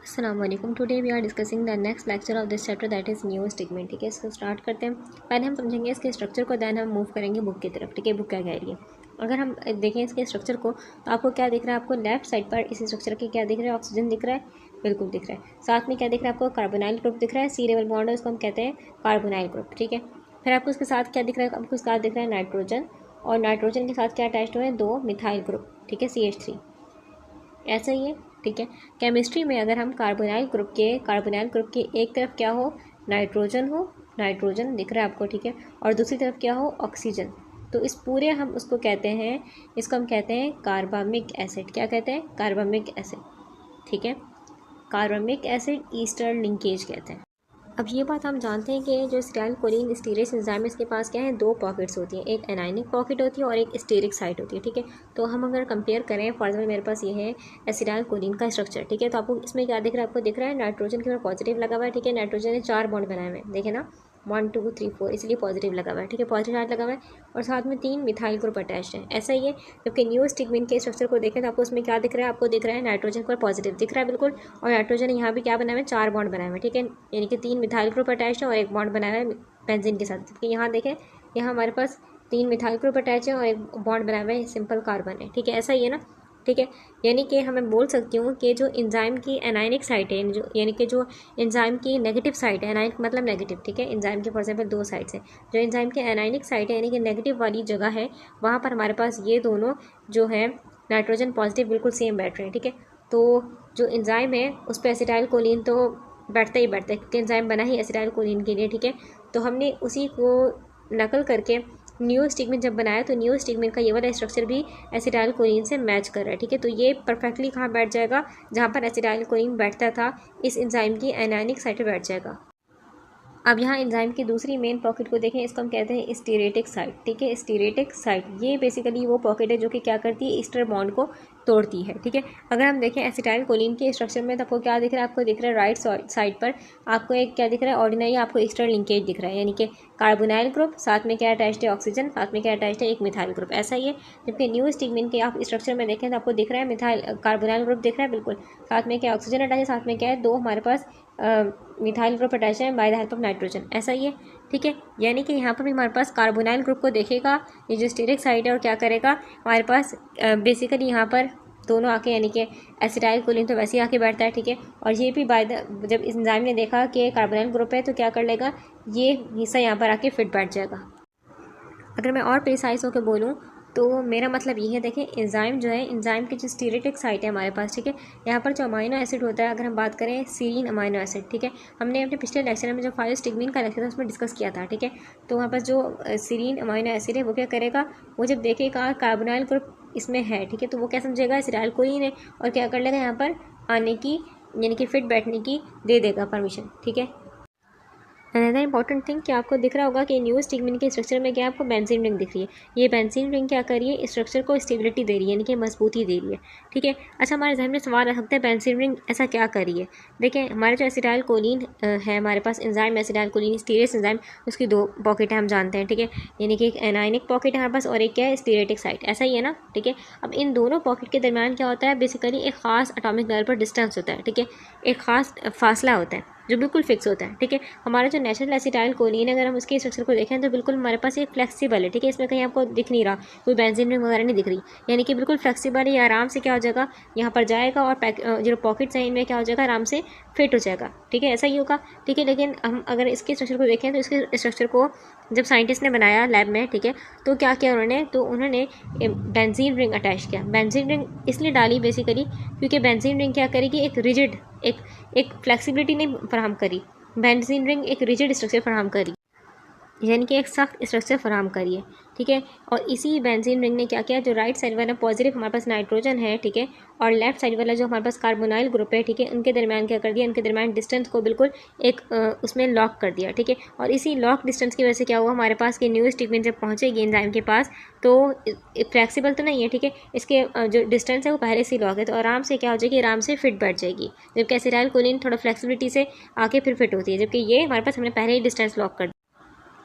अस्सलाम वालेकुम। Today we are discussing the next lecture of this chapter that is neostigmine. ठीक है, इसको स्टार्ट करते हैं। पहले हम समझेंगे इसके स्ट्रक्चर को, दैन हम मूव करेंगे बुक की तरफ। ठीक है, बुक क्या कह रही है। अगर हम देखें इसके स्ट्रक्चर को तो आपको क्या दिख रहा है, आपको लेफ्ट साइड पर इस स्ट्रक्चर के क्या दिख रहा है, ऑक्सीजन दिख रहा है, बिल्कुल दिख रहा है। साथ में क्या दिख रहा है आपको, कार्बोनाइल ग्रुप दिख रहा है, सी लेवल बॉन्ड है उसको हम कहते हैं कार्बोनाइल ग्रुप। ठीक है, फिर आपको उसके साथ क्या दिख रहा है, आपको उसके साथ दिख रहा है नाइट्रोजन, और नाइट्रोजन के साथ क्या अटैच्ड हुए हैं, 2 मिथाइल ग्रुप। ठीक है, CH3 ऐसा ही है। ठीक है, केमिस्ट्री में अगर हम कार्बोनाइल ग्रुप के एक तरफ क्या हो, नाइट्रोजन हो, नाइट्रोजन दिख रहा है आपको, ठीक है, और दूसरी तरफ क्या हो, ऑक्सीजन, तो इस पूरे हम उसको कहते हैं, इसको हम कहते हैं कार्बामिक एसिड। क्या कहते हैं, कार्बामिक एसिड। ठीक है, कार्बामिक एसिड ईस्टर लिंकेज कहते हैं। अब ये बात हम जानते हैं कि जो एसिटाइल कोलिन स्टीरेज एंजाइम, इसके पास क्या है, 2 पॉकेट्स होती हैं, एक एनाइनिक पॉकेट होती है और एक स्टीरिक साइट होती है। ठीक है, तो हम अगर कंपेयर करें, फॉर एग्जाम्पल मेरे पास ये है एसिटाइल कोलिन का स्ट्रक्चर। ठीक है, तो आपको इसमें क्या दिख रहा है, आपको दिख रहा है नाइट्रोजन के ऊपर पॉजिटिव लगा हुआ है। ठीक है, नाइट्रोजन ने 4 बॉन्ड बनाए हुए हैं, देखे ना, 1 2 3 4, इसलिए पॉजिटिव लगा हुआ है। ठीक है, पॉजिटिव चार्ज लगा हुआ है, और साथ में 3 मिथाइल ग्रुप अटैच है। ऐसा ही है, जबकि नियोस्टिग्मेंट के स्ट्रक्चर को देखें तो आपको उसमें क्या दिख रहा है, आपको दिख रहा है नाइट्रोजन पर पॉजिटिव दिख रहा है बिल्कुल, और नाइट्रोजन यहाँ भी क्या बनाए हुए हैं, 4 बॉन्ड बनाए हुए हैं। ठीक है, यानी कि 3 मिथाइल ग्रुप अटैच है और एक बॉन्ड बनाया है बेंजीन के साथ। जबकि यहाँ देखें, यहाँ हमारे पास 3 मिथाइल ग्रुप अटैच है और एक बॉन्ड बनाया हुआ है सिंपल कार्बन है। ठीक है, ऐसा ही है ना। ठीक है, यानी कि हमें बोल सकती हूँ कि जो एंजाइम की एनाइनिक साइट है, जो यानी कि जो एंजाइम की नेगेटिव साइट है, एनाइनिक मतलब नेगेटिव। ठीक है, एंजाइम के फॉर एग्जाम्पल 2 साइड्स हैं, जो एंजाइम की एनाइनिक साइट है यानी कि नेगेटिव वाली जगह है, वहाँ पर हमारे पास ये दोनों जो है नाइट्रोजन पॉजिटिव बिल्कुल सेम बैठ रहे हैं। ठीक है, तो जो एंजाइम है उस पर एसिटाइल कोलिन तो बैठता ही बैठता है, क्योंकि एंजाइम बना ही एसिटाइल कोलिन के लिए। ठीक है, तो हमने उसी को नकल करके नियोस्टिग्मेंट जब बनाया, तो नियोस्टिग्मेंट का ये वाला स्ट्रक्चर भी एसिटाइल कोलिन से मैच कर रहा है। ठीक है, तो ये परफेक्टली कहाँ बैठ जाएगा, जहाँ पर एसिटाइल कोलिन बैठता था, इस एंजाइम की एनायनिक साइट पर बैठ जाएगा। अब यहाँ एंजाइम की दूसरी मेन पॉकेट को देखें, इसको हम कहते हैं स्टीरेटिक साइट। ठीक है, स्टीरेटिक साइट ये बेसिकली वो पॉकेट है जो कि क्या करती है, ईस्टर बॉन्ड को तोड़ती है। ठीक है, अगर हम देखें एसिटाइल कोलिन के स्ट्रक्चर में, तो आपको क्या दिख रहा है, आपको दिख रहा है राइट साइड पर आपको एक क्या दिख रहा है, ऑर्डिनरी आपको ईस्टर लिंकेज दिख रहा है, यानी कि कार्बोनाइल ग्रुप, साथ में क्या अटैच्ड है, ऑक्सीजन, साथ में क्या अटैच्ड है, एक मिथाइल ग्रुप। ऐसा ही है, जबकि नियोस्टिग्मेंट के आप स्ट्रक्चर में देखें तो आपको दिख रहा है मिथाइल कार्बोनाइल ग्रुप दिख रहा है बिल्कुल, साथ में क्या ऑक्सीजन अटैच है, साथ में क्या है, 2 हमारे पास मिथाइल ग्रुप अटैच है by the help of nitrogen. ऐसा ही है। ठीक है, यानी कि यहाँ पर भी हमारे पास कार्बोनाइल ग्रुप को देखेगा, ये जो स्टीरिक साइड है, और क्या करेगा हमारे पास बेसिकली यहाँ पर दोनों आके, यानी कि एसिटाइल कोलिन तो वैसे ही आके बैठता है। ठीक है, और ये भी बाय द जब इस एंजाइम ने देखा कि कार्बोनाइल ग्रुप है, तो क्या कर लेगा, ये हिस्सा यहाँ पर आके फिट बैठ जाएगा। अगर मैं और प्रिसाइज होकर बोलूँ तो मेरा मतलब ये है, देखें एंजाइम जो है, एंजाइम की जो स्टीरेटिक साइट है हमारे पास, ठीक है, यहाँ पर जो अमाइनो एसिड होता है, अगर हम बात करें सीरीन अमाइनो एसिड, ठीक है, हमने अपने पिछले लेक्चर में जो फाइलोस्टिग्मीन का लेक्चर था उसमें डिस्कस किया था। ठीक है, तो वहाँ पर जो सीरीन अमाइनो एसिड है वो क्या करेगा, वो जब देखेगा कार्बोनाइल ग्रुप इसमें है, ठीक है, तो वो क्या समझेगा, एसिटाइल कोलिन है, और क्या कर लेगा, यहाँ पर आने की यानी कि फिट बैठने की दे देगा परमिशन। ठीक है, अनदर इंपॉर्टेंट थिंग कि आपको दिख रहा होगा कि नियोस्टिग्मेंट के स्ट्रक्चर में क्या आपको बेंजीन रिंग दिख रही है। ये बेंजीन रिंग क्या कर रही है, स्ट्रक्चर को स्टेबिलिटी दे रही है, यानी कि मजबूती दे रही है। ठीक है, अच्छा हमारे जहन में सवाल आ सकता है, बेंजीन रिंग ऐसा क्या कर रही है। देखें, हमारे जो एसिटाइल कोलिन है, हमारे पास एंजाइम एसिटाइल कोलिन स्टीरेस एंजाइम, उसकी 2 पॉकेट है हम जानते हैं। ठीक है, यानी कि एक एनाइनिक पॉकेट है हमारे पास और एक क्या है, स्टीरेटिक साइट। ऐसा ही है ना। ठीक है, अब इन दोनों पॉकेट के दरमियान क्या होता है, बेसिकली एक खास एटॉमिक लेवल पर डिस्टेंस होता है। ठीक है, एक खास फासला होता है जो बिल्कुल फिक्स होता है। ठीक है, हमारा जो नेचुरल एसिटाइल कोलिन है, अगर हम उसके स्ट्रक्चर को देखें तो बिल्कुल हमारे पास एक फ्लेक्सिबल है। ठीक है, इसमें कहीं आपको दिख नहीं रहा, कोई बेंजीन रिंग वगैरह नहीं दिख रही, यानी कि बिल्कुल फ्लेक्सिबल है, ये आराम से क्या हो जाएगा, यहाँ पर जाएगा, और जो पॉकेट्स हैं इनमें क्या हो जाएगा, आराम से फिट हो जाएगा। ठीक है, ऐसा ही होगा। ठीक है, लेकिन हम अगर इसके स्ट्रक्चर को देखें तो इसके स्ट्रक्चर को जब साइंटिस्ट ने बनाया लैब में, ठीक है, तो क्या किया उन्होंने, तो उन्होंने बेंजीन रिंग अटैच किया। बेंजीन रिंग इसलिए डाली बेसिकली क्योंकि बेंजीन रिंग क्या करेगी, एक रिजिड एक फ्लेक्सिबिलिटी नहीं फराहम करी, बेंजीन रिंग एक रिजिड स्ट्रक्चर फराहम करी, यानी कि एक सख्त स्ट्रक्चर फराहम करिए। ठीक है, और इसी बेंजीन रिंग ने क्या किया, जो राइट साइड वाला पॉजिटिव हमारे पास नाइट्रोजन है, ठीक है, और लेफ्ट साइड वाला जो हमारे पास कार्बोनाइल ग्रुप है, ठीक है, उनके दरमियान क्या कर दिया, उनके दरमियान डिस्टेंस को बिल्कुल एक उसमें लॉक कर दिया। ठीक है, और इसी लॉक डिस्टेंस की वजह से क्या हुआ हमारे पास कि नियोस्टिग्मेंट जब पहुँचेगी एंजाइम के पास तो फ्लेक्सिबल तो नहीं है। ठीक है, इसके जो डिस्टेंस है वो पहले से लॉक है, तो आराम से क्या हो जाएगी, आराम से फिट बैठ जाएगी, जबकि एसिटाइल कोलिन थोड़ा फ्लेक्सिबिलिटी से आके फिर फिट होती है, जबकि ये हमारे पास हमने पहले ही डिस्टेंस लॉक कर।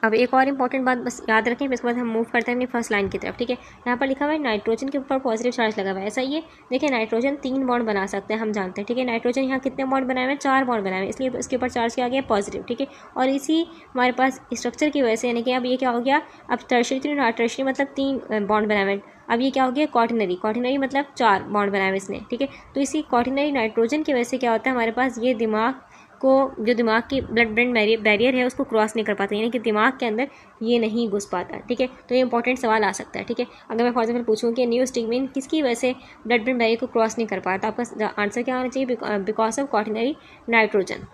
अब एक और इंपॉर्टेंट बात बस याद रखें, इसके बाद हम मूव करते हैं अपनी फर्स्ट लाइन की तरफ। ठीक है, यहाँ पर लिखा हुआ है नाइट्रोजन के ऊपर पॉजिटिव चार्ज लगा हुआ है। ऐसा ही है, देखिए नाइट्रोजन 3 बॉन्ड बना सकते हैं, हम जानते हैं। ठीक है, नाइट्रोजन यहाँ कितने बॉन्ड बनाए हुए हैं, 4 बॉन्ड बनाए हुए हैं, इसलिए इसके ऊपर चार्ज क्या आ गया, पॉजिटिव। ठीक है, और इसी हमारे पास स्ट्रक्चर की वजह से यानी कि अब ये क्या हो गया, अब टर्शियरी मतलब 3 बॉन्ड बनाए हुए हैं। अब ये क्या हो गया, क्वाटरनरी मतलब 4 बॉन्ड बनाए हुए इसने। ठीक है, तो इसी क्वाटरनरी नाइट्रोजन की वजह से क्या होता है, हमारे पास ये दिमाग को, जो दिमाग की ब्लड ब्रेन बैरियर है उसको क्रॉस नहीं कर पाता, यानी कि दिमाग के अंदर ये नहीं घुस पाता। ठीक है, तो ये इंपॉर्टेंट सवाल आ सकता है। ठीक है, अगर मैं फॉर एग्जाम्पल पूछूं कि न्यूरोस्टिग्मिन किसकी वजह से ब्लड ब्रेन बैरियर को क्रॉस नहीं कर पाता, आपका आंसर क्या होना चाहिए, बिकॉज ऑफ क्वाटरनरी नाइट्रोजन।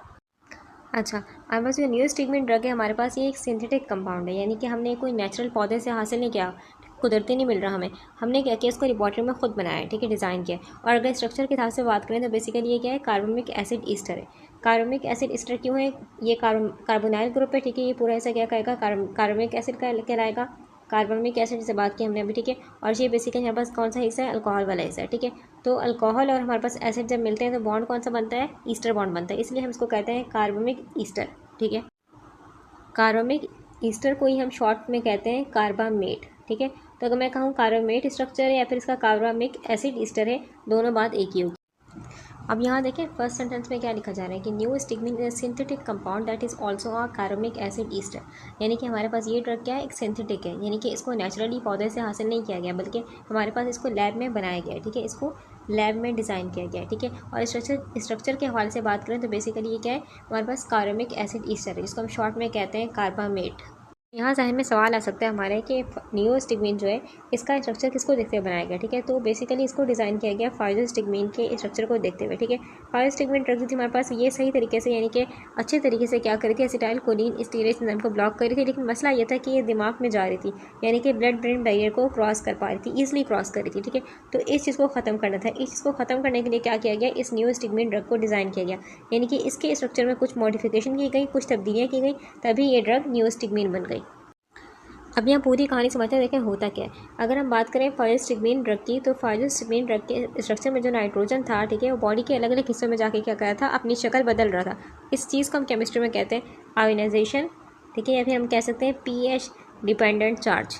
अच्छा, हमारे पास जो न्यूरोस्टिग्मिन ड्रग है, हमारे पास ये एक सिंथेटिक कंपाउंड है, यानी कि हमने कोई नेचुरल पौधे से हासिल नहीं किया, कुदरती नहीं मिल रहा हमें, हमने क्या किया, इसको लेबॉर्ट्री में खुद बनाया है। ठीक है, डिज़ाइन किया। और अगर स्ट्रक्चर के हिसाब से बात करें तो बेसिकली ये क्या है, कार्बोनिक एसिड ईस्टर है। कार्बोनिक एसिड ईस्टर क्यों है, ये कार्बोनाइल ग्रुप है। ठीक है, ये पूरा ऐसा क्या कहेगा, कार्बोनिक एसिड का कहलाएगा, कार्बोनिक एसिड से बात की हमने अभी। ठीक है, और ये बेसिकली हमारे पास कौन सा हिस्सा है, अल्कोहल वाला हिस्सा है। ठीक है, तो अल्कोहल और हमारे पास एसिड जब मिलते हैं तो बॉन्ड कौन सा बनता है, ईस्टर बॉन्ड बनता है, इसलिए हम इसको कहते हैं कार्बोनिक ईस्टर। ठीक है, कार्बोनिक ईस्टर को ही हम शॉर्ट में कहते हैं कार्बामेट। ठीक है, तो अगर मैं कहूँ कार्बामेट स्ट्रक्चर है या फिर इसका कार्बामिक एसिड ईस्टर है, दोनों बात एक ही होगी। अब यहाँ देखें फर्स्ट सेंटेंस में क्या लिखा जा रहा है कि neostigmine is synthetic compound that is also a carbonic acid ester, यानी कि हमारे पास ये ड्रग क्या है, एक सिंथेटिक है, यानी कि इसको नेचुरली पौधे से हासिल नहीं किया गया, बल्कि हमारे पास इसको लैब में बनाया गया है। ठीक है, इसको लैब में डिज़ाइन किया गया है। ठीक है, और स्ट्रक्चर के हवाले से बात करें तो बेसिकली ये क्या है, हमारे पास कार्बोनिक एसिड ईस्टर है, जिसको हम शॉर्ट में कहते हैं कार्बामेट। यहाँ ज़हन में सवाल आ सकता है हमारे कि न्यूरोस्टिग्मिन जो है, इसका स्ट्रक्चर किसको देखते हुए बनाया गया। ठीक है, तो बेसिकली इसको डिज़ाइन किया गया फाइजोस्टिग्मिन के स्ट्रक्चर को देखते हुए। ठीक है, फाइजोस्टिग्मिन ड्रग जो थी हमारे पास, ये सही तरीके से यानी कि अच्छे तरीके से क्या करी थी, एसिटाइल कोलिन स्टीरेज एंजाइम को ब्लॉक करी थी, लेकिन मसला ये था कि ये दिमाग में जा रही थी, यानी कि ब्लड ब्रेन बैरियर को क्रॉस कर पा रही थी, ईजिली क्रॉस कर रही थी। ठीक है, तो इस चीज़ को ख़त्म करना था। इस चीज़ को ख़त्म करने के लिए क्या किया गया, इस न्यूरोस्टिग्मिन ड्रग को डिज़ाइन किया गया, यानी कि इसके स्ट्रक्चर में कुछ मॉडिफिकेशन की गई, कुछ तब्दीलियाँ की गई, तभी ये ड्रग न्यूरोस्टिग्मिन बन गई। अब यहाँ पूरी कहानी समझते हैं, देखें होता क्या है। अगर हम बात करें फाइजोस्टिग्मिन ड्रग की, तो फाइजोस्टिग्मिन ड्रग के स्ट्रक्चर में जो नाइट्रोजन था, ठीक है, वो बॉडी के अलग अलग हिस्सों में जाके क्या कर रहा था, अपनी शक्ल बदल रहा था। इस चीज़ को हम केमिस्ट्री में कहते हैं आयोनाइजेशन। ठीक है, या फिर हम कह सकते हैं pH डिपेंडेंट चार्ज।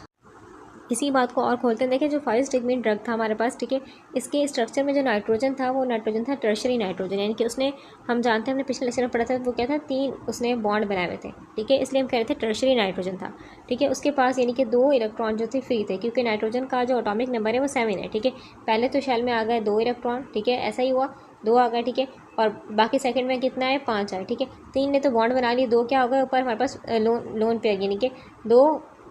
इसी बात को और खोलते हैं, देखें जो फाइजोस्टिग्मिन ड्रग था हमारे पास, ठीक है, इसके स्ट्रक्चर में जो नाइट्रोजन था, वो नाइट्रोजन था टर्शरी नाइट्रोजन, यानी कि उसने, हम जानते हैं हमने पिछले लेक्चर में पढ़ा था, वो क्या था, 3 उसने बॉन्ड बनाए हुए थे। ठीक है, इसलिए हम कह रहे थे टर्शरी नाइट्रोजन था। ठीक है, उसके पास यानी कि 2 इलेक्ट्रॉन जो थे फ्री थे, क्योंकि नाइट्रोजन का जो एटॉमिक नंबर है वो 7 है। ठीक है, पहले तो शेल में आ गए 2 इलेक्ट्रॉन, ठीक है, ऐसा ही हुआ, 2 आ गए। ठीक है, और बाकी सेकंड में कितना है, 5 आए। ठीक है, 3 ने तो बॉन्ड बना लिए, 2 क्या हो गए, ऊपर हमारे पास लोन पेयर, यानी कि 2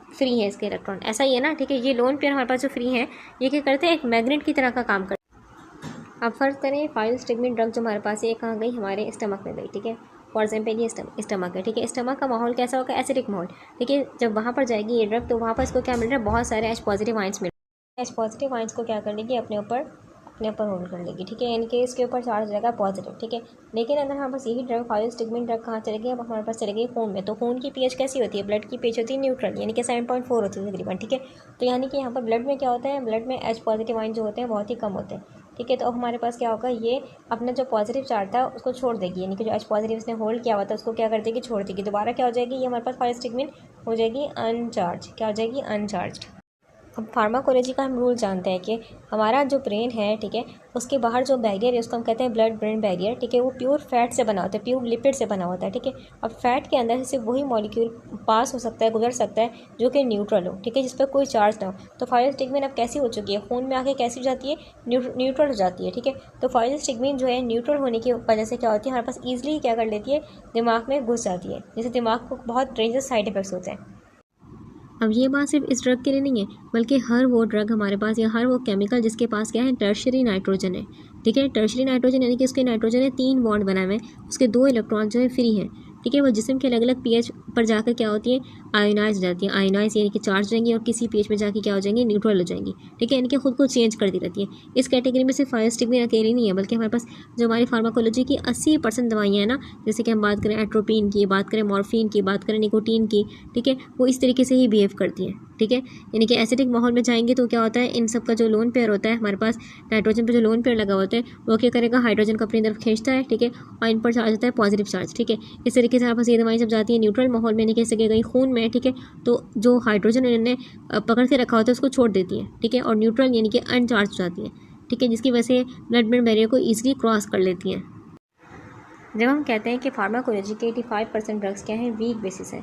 फ्री है इसके इलेक्ट्रॉन, ऐसा ही है ना। ठीक है, ये लोन पेयर हमारे पास जो फ्री है, ये क्या करते हैं, एक मैग्नेट की तरह का काम करते हैं। अब फर्ज करें फाइजोस्टिग्मिन ड्रग जो हमारे पास है, कहाँ गई, हमारे स्टमक में गई। ठीक है, फॉर एग्जाम्पल ये स्टमक है। ठीक है, स्टमक का माहौल कैसा होगा, एसिडिक माहौल। ठीक है, जब वहाँ पर जाएगी ये ड्रग, तो वहाँ पर इसको क्या मिल रहा है, बहुत सारे H पॉजिटिव आइंस मिल रहे हैं। H पॉजिटिव आइंस को क्या कर लेगी, अपने ऊपर होल्ड कर लेगी। ठीक है, यानी कि इसके ऊपर चार्ज रहेगा पॉजिटिव। ठीक है, लेकिन अगर हमारे पास यही ड्रग फाइजोस्टिग्मिन ड्रग कहाँ चलेगी, अब हमारे पास चलेगी खून में, तो खून की pH कैसी होती है, ब्लड की pH होती है न्यूट्रल, यानी कि 7.4 होती है तकरीबन। ठीक है, तो यानी कि यहाँ पर ब्लड में क्या होता है, ब्लड में H पॉजिटिव आइन जो होते हैं बहुत ही कम होते हैं। ठीक है, तो अब हमारे पास क्या होगा, ये अपना जो पॉजिटिव चार्ज था उसको छोड़ देगी, यानी कि जो H पॉजिटिव इसने होल्ड किया हुआ था उसको क्या कर देगी, छोड़ देगी। दोबारा क्या हो जाएगी, ये हमारे पास फाइजोस्टिग्मिन हो जाएगी अनचार्ज। क्या हो जाएगी, अनचार्ज। अब फार्माकोलॉजी का हम रूल जानते हैं कि हमारा जो ब्रेन है, ठीक है, उसके बाहर जो बैरियर है उसको हम कहते हैं ब्लड ब्रेन बैरियर। ठीक है, वो प्योर फैट से बना होता है, प्योर लिपिड से बना होता है। ठीक है, अब फैट के अंदर से वही मॉलिक्यूल पास हो सकता है, गुजर सकता है, जो कि न्यूट्रल हो। ठीक है, जिस पर कोई चार्ज ना हो। तो फाइजोस्टिग्मिन अब कैसी हो चुकी है, खून में आके कैसी हो जाती है, न्यूट्रल हो जाती है। ठीक है, तो फाइजोस्टिग्मिन जो है न्यूट्रल होने की वजह से क्या होती है, हमारे पास ईजिली क्या कर लेती है, दिमाग में घुस जाती है, जैसे दिमाग को बहुत डेंजरस साइड इफेक्ट्स होते हैं। अब ये बात सिर्फ इस ड्रग के लिए नहीं है, बल्कि हर वो ड्रग हमारे पास या हर वो केमिकल जिसके पास क्या है, टर्शरी नाइट्रोजन है। ठीक है, टर्शरी नाइट्रोजन यानी कि उसके नाइट्रोजन है 3 बॉन्ड बनाए हुए हैं, उसके 2 इलेक्ट्रॉन जो है फ्री हैं। ठीक है, वो जिस्म के अलग अलग pH पर जाकर क्या होती है, आयोनाइज हो जाती है। आयोनाइज यानी कि चार्ज रहेंगी और किसी pH में जाके क्या हो जाएंगी, न्यूट्रल हो जाएंगी। ठीक है, यानी कि खुद को चेंज करती रहती है। इस कैटेगरी में सिर्फ फाइजोस्टिग्मिन अकेली नहीं है, बल्कि हमारे पास जो हमारी फार्माकोलॉजी की 80% दवाइयाँ हैं ना, जैसे कि हम बात करें एट्रोपिन की, बात करें मॉर्फिन की, बात करें निकोटीन की, ठीक है, वो इस तरीके से ही बिहेव करती हैं। ठीक है, यानी कि एसिडिक माहौल में जाएंगे तो क्या होता है, इन सब का जो लोन पेयर होता है, हमारे पास नाइट्रोजन पर जो लोन पेयर लगा होता है, वो क्या करेगा, हाइड्रोजन को अपनी तरफ खींचता है। ठीक है, और इन पर चार्ज होता है पॉजिटिव चार्ज। ठीक है, इस तरीके से हमारे पास ये दवाई सब जाती है न्यूट्रल माहौल में, नहीं कह सके गई खून में, है, ठीक है, तो जो हाइड्रोजन इन्होंने पकड़ के रखा होता है उसको छोड़ देती है, ठीक है, और न्यूट्रल यानी कि अनचार्ज हो जाती है, ठीक है, जिसकी वजह से ब्लड ब्रेन बैरियर को ईजिली क्रॉस कर लेती हैं। जब हम कहते हैं कि फार्माकोलॉजी के 85% ड्रग्स क्या हैं, वीक बेसिस है,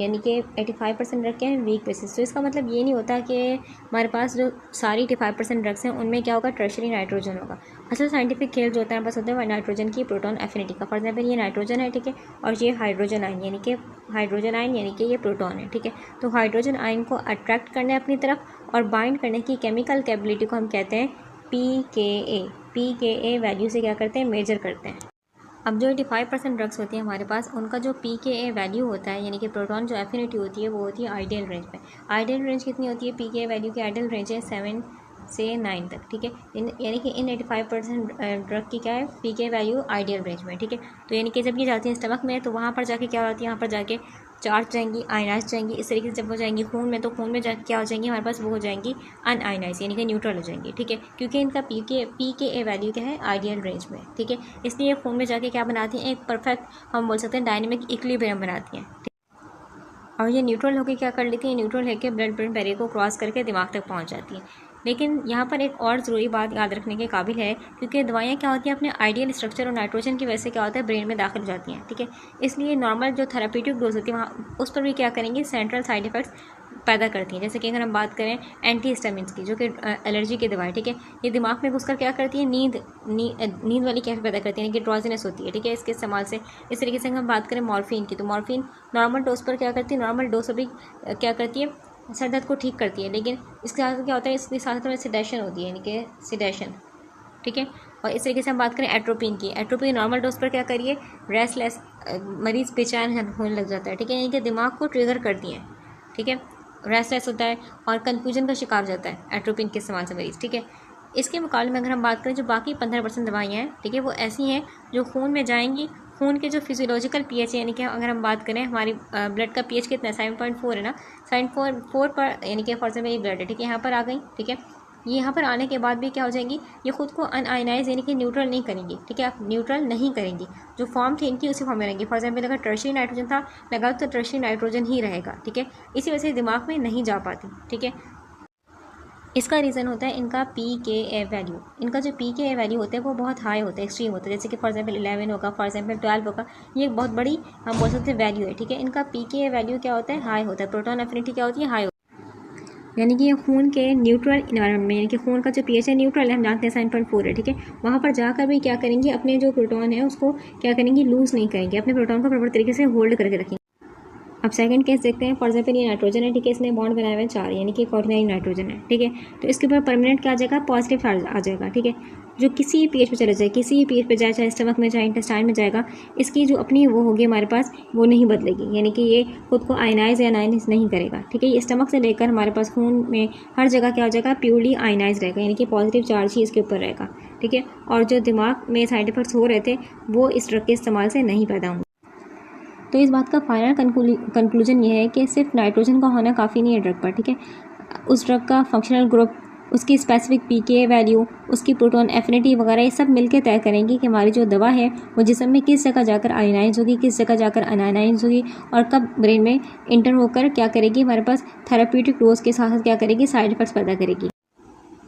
यानी कि 85% ड्रग क्या है, वीक बेसिस, तो इसका मतलब ये नहीं होता कि हमारे पास जो सारी 85% ड्रग्स हैं उनमें क्या होगा, टर्शरी नाइट्रोजन होगा। असल साइंटिफिक खेल जो होता है हमारे पास होता है वह नाइट्रोजन की प्रोटॉन एफिनिटी का। फॉर एग्जाम्पल ये नाइट्रोजन है, ठीक है, और ये हाइड्रोजन आयन यानी कि ये प्रोटॉन है, ठीक है, तो हाइड्रोजन आयन को अट्रैक्ट करना है अपनी तरफ और बाइंड करने की केमिकल कैपेबिलिटी को हम कहते हैं PKA वैल्यू से क्या करते हैं, मेजर करते हैं। अब जो 85% ड्रग्स होती हैं हमारे पास, उनका जो PKA वैल्यू होता है यानी कि प्रोटॉन जो एफिनिटी होती है वो होती है आइडियल रेंज में। आइडियल रेंज कितनी होती है, PKA वैल्यू की आइडियल रेंज है 7 से 9 तक, ठीक है, यानी कि इन 85% ड्रग की क्या है, PKA वैल्यू आइडियल रेंज में, ठीक है, तो यानी कि जब ये जाती है स्टमक में तो वहाँ पर जाके क्या होती है, यहाँ पर जाके चार्ज जाएंगी, आयनाइज जाएंगी, इस तरीके से जब हो जाएंगी खून में तो खून में जाके क्या हो जाएंगी हमारे पास, वो हो जाएंगी अनआयनाइज यानी कि न्यूट्रल हो जाएंगी, ठीक है, क्योंकि इनका PKA वैल्यू क्या है, आइडियल रेंज में, ठीक है, इसलिए खून में जाके क्या बनाती हैं, एक परफेक्ट हम बोल सकते हैं डायनेमिक इक्विलिब्रियम बनाती हैं, और ये न्यूट्रल होकर क्या कर लेती है, न्यूट्रल होकर ब्लड ब्रेन बैरियर को क्रॉस करके दिमाग तक पहुंच जाती है। लेकिन यहाँ पर एक और ज़रूरी बात याद रखने के काबिल है, क्योंकि दवाइयाँ क्या होती हैं अपने आइडियल स्ट्रक्चर और नाइट्रोजन की वजह से क्या होता है ब्रेन में दाखिल हो जाती हैं, ठीक है, इसलिए नॉर्मल जो थेराप्यूटिक डोज होती है वहाँ उस पर भी क्या करेंगे, सेंट्रल साइड इफेक्ट्स पैदा करती हैं। जैसे कि अगर हम बात करें एंटी हिस्टामिन्स की जो कि एलर्जी की दवाई, ठीक है, ये दिमाग में घुसकर क्या करती है, नींद वाली कैफे पैदा करती है, यानी कि ड्रॉजीनेस होती है, ठीक है, इसके इस्तेमाल से। इस तरीके से हम बात करें मॉर्फिन की, तो मॉर्फिन नॉर्मल डोज पर क्या करती है, नॉर्मल डोज पर भी क्या करती है, सर दर्द को ठीक करती है, लेकिन इसके साथ क्या होता है, इसके साथ में सिडेशन होती है, यानी कि सिडेशन, ठीक है, और इस तरीके से हम बात करें एट्रोपिन की, एट्रोपिन नॉर्मल डोज पर क्या करिए, रेस्टलेस, मरीज बेचैन होने लग जाता है, ठीक है, यानी कि दिमाग को ट्रिगर करती हैं, ठीक है, रेस्टलेस होता है और कन्फ्यूजन का शिकार हो जाता है एट्रोपिन के इस्तेमाल से मरीज, ठीक है। इसके मुकाबले में अगर हम बात करें जो बाकी 15% दवाइयाँ हैं, ठीक है, वो ऐसी हैं जो खून में जाएंगी, खून के जो फिजियोलॉजिकल pH यानी कि अगर हम बात करें हमारी ब्लड का pH कितना है, 7.4 है ना, 7.4 पर यानी कि फॉर एग्जाम्पल मेरी ब्लड है, ठीक है, यहाँ पर आ गई, ठीक है, ये यहाँ पर आने के बाद भी क्या हो जाएंगी, ये खुद को अनआयनाइज यानी कि न्यूट्रल नहीं करेंगी, ठीक है, आप न्यूट्रल नहीं करेंगी, जो फॉर्म थी इनकी उसी फॉर्म में रहेंगी। फॉर एग्जाम्पल अगर टर्शरी नाइट्रोजन था लगा तो टर्शरी नाइट्रोजन ही रहेगा, ठीक है, इसी वजह से दिमाग में नहीं जा पाती, ठीक है। इसका रीज़न होता है इनका PKA वैल्यू, इनका जो PKA वैल्यू होता है वो बहुत हाई होता है, एक्सट्रीम होता है, जैसे कि फॉर एग्जाम्पल 11 होगा, फॉर एग्जाम्पल 12 होगा, ये एक बहुत बड़ी हम बोल सकते हैं वैल्यू है, ठीक है, इनका PKA वैल्यू क्या होता है, हाई होता है, प्रोटॉन एफिनिटी क्या होती है, हाई, यानी कि ये खून के न्यूट्रल इन्वायरमेंट में, यानी कि खून का जो pH है न्यूट्रल है, हम जानते हैं 7.4 है, ठीक है, वहाँ पर जाकर भी क्या करेंगे, अपने जो प्रोटॉन है उसको क्या करेंगे, लूज़ नहीं करेंगे, अपने प्रोटॉन को प्रॉपर तरीके से होल्ड करके रखेंगे। अब सेकंड केस देखते हैं, फॉर एग्जाम्पल ये नाइट्रोजन है, ठीक है, इसने बॉन्ड बनाए हुए हैं 4 यानी कि ऑर्डिनरी नाइट्रोजन है, ठीक है, तो इसके ऊपर परमानेंट क्या आ जाएगा, पॉजिटिव चार्ज आ जाएगा, ठीक है, जो किसी भी pH पे चले जाए, किसी भी pH पे जाए, चाहे स्टमक में चाहे इंटेस्टाइन में जाएगा, इसकी जो अपनी वो होगी हमारे पास वो नहीं बदलेगी, यानी कि ये खुद को आयनाइज या अनायनाइज नहीं करेगा, ठीक है, ये स्टमक से लेकर हमारे पास खून में हर जगह क्या हो जाएगा, प्योरली आयनाइज रहेगा, यानी कि पॉजिटिव चार्ज ही इसके ऊपर रहेगा, ठीक है, और जो दिमाग में साइड इफेक्ट्स हो रहे थे वो इस ड्रग के इस्तेमाल से नहीं पैदा होंगे। तो इस बात का फाइनल कंक्लूजन ये है कि सिर्फ नाइट्रोजन का होना काफ़ी नहीं है ड्रग पर, ठीक है, उस ड्रग का फंक्शनल ग्रुप, उसकी स्पेसिफिक PKA वैल्यू, उसकी प्रोटॉन एफिनिटी वगैरह ये सब मिलकर तय करेंगी कि हमारी जो दवा है वो जिस्म में किस जगह जाकर आयनाइज होगी, किस जगह जाकर अनायनाइज होगी, और कब ब्रेन में इंटर होकर क्या करेगी, हमारे पास थेराप्यूटिक डोज के साथ साथ क्या करेगी, साइड इफेक्ट्स पैदा करेगी।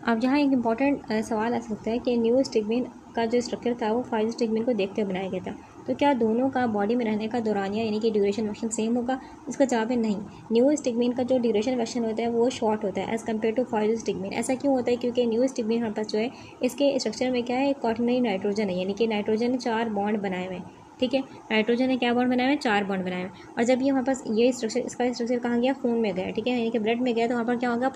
अब यहाँ एक इम्पॉर्टेंट सवाल आ सकता है कि न्यूरोस्टिग्मिन का जो स्ट्रक्चर था वो फाइलोस्टिग्मिन को देखते हुए बनाया गया था, तो क्या दोनों का बॉडी में रहने का दौरानिया यानी कि ड्यूरेशन वर्शन सेम होगा? इसका जवाब है नहीं। न्यूरोस्टिग्मिन का जो ड्यूरेशन वर्शन होता है वो शॉर्ट होता है एज़ कम्पेयर टू फाइलोस्टिग्मिन। ऐसा क्यों होता है? क्योंकि न्यूरोस्टिग्मिन हमारे पास जो है इसके स्ट्रक्चर में क्या है, एक क्वाटरनरी नाइट्रोजन है, यानी कि नाइट्रोजन ने 4 बॉन्ड बनाए हुए हैं, ठीक है, नाइट्रोजन ने क्या बॉन्ड बनाए हुए हैं, 4 बॉन्ड बनाए हुए हैं। और जब ये हमारे पास ये स्ट्रक्चर, इसका स्ट्रक्चर कहाँ गया, खून में गया, ठीक है, यानी कि ब्लड में गया, तो वहाँ पर क्या होगा,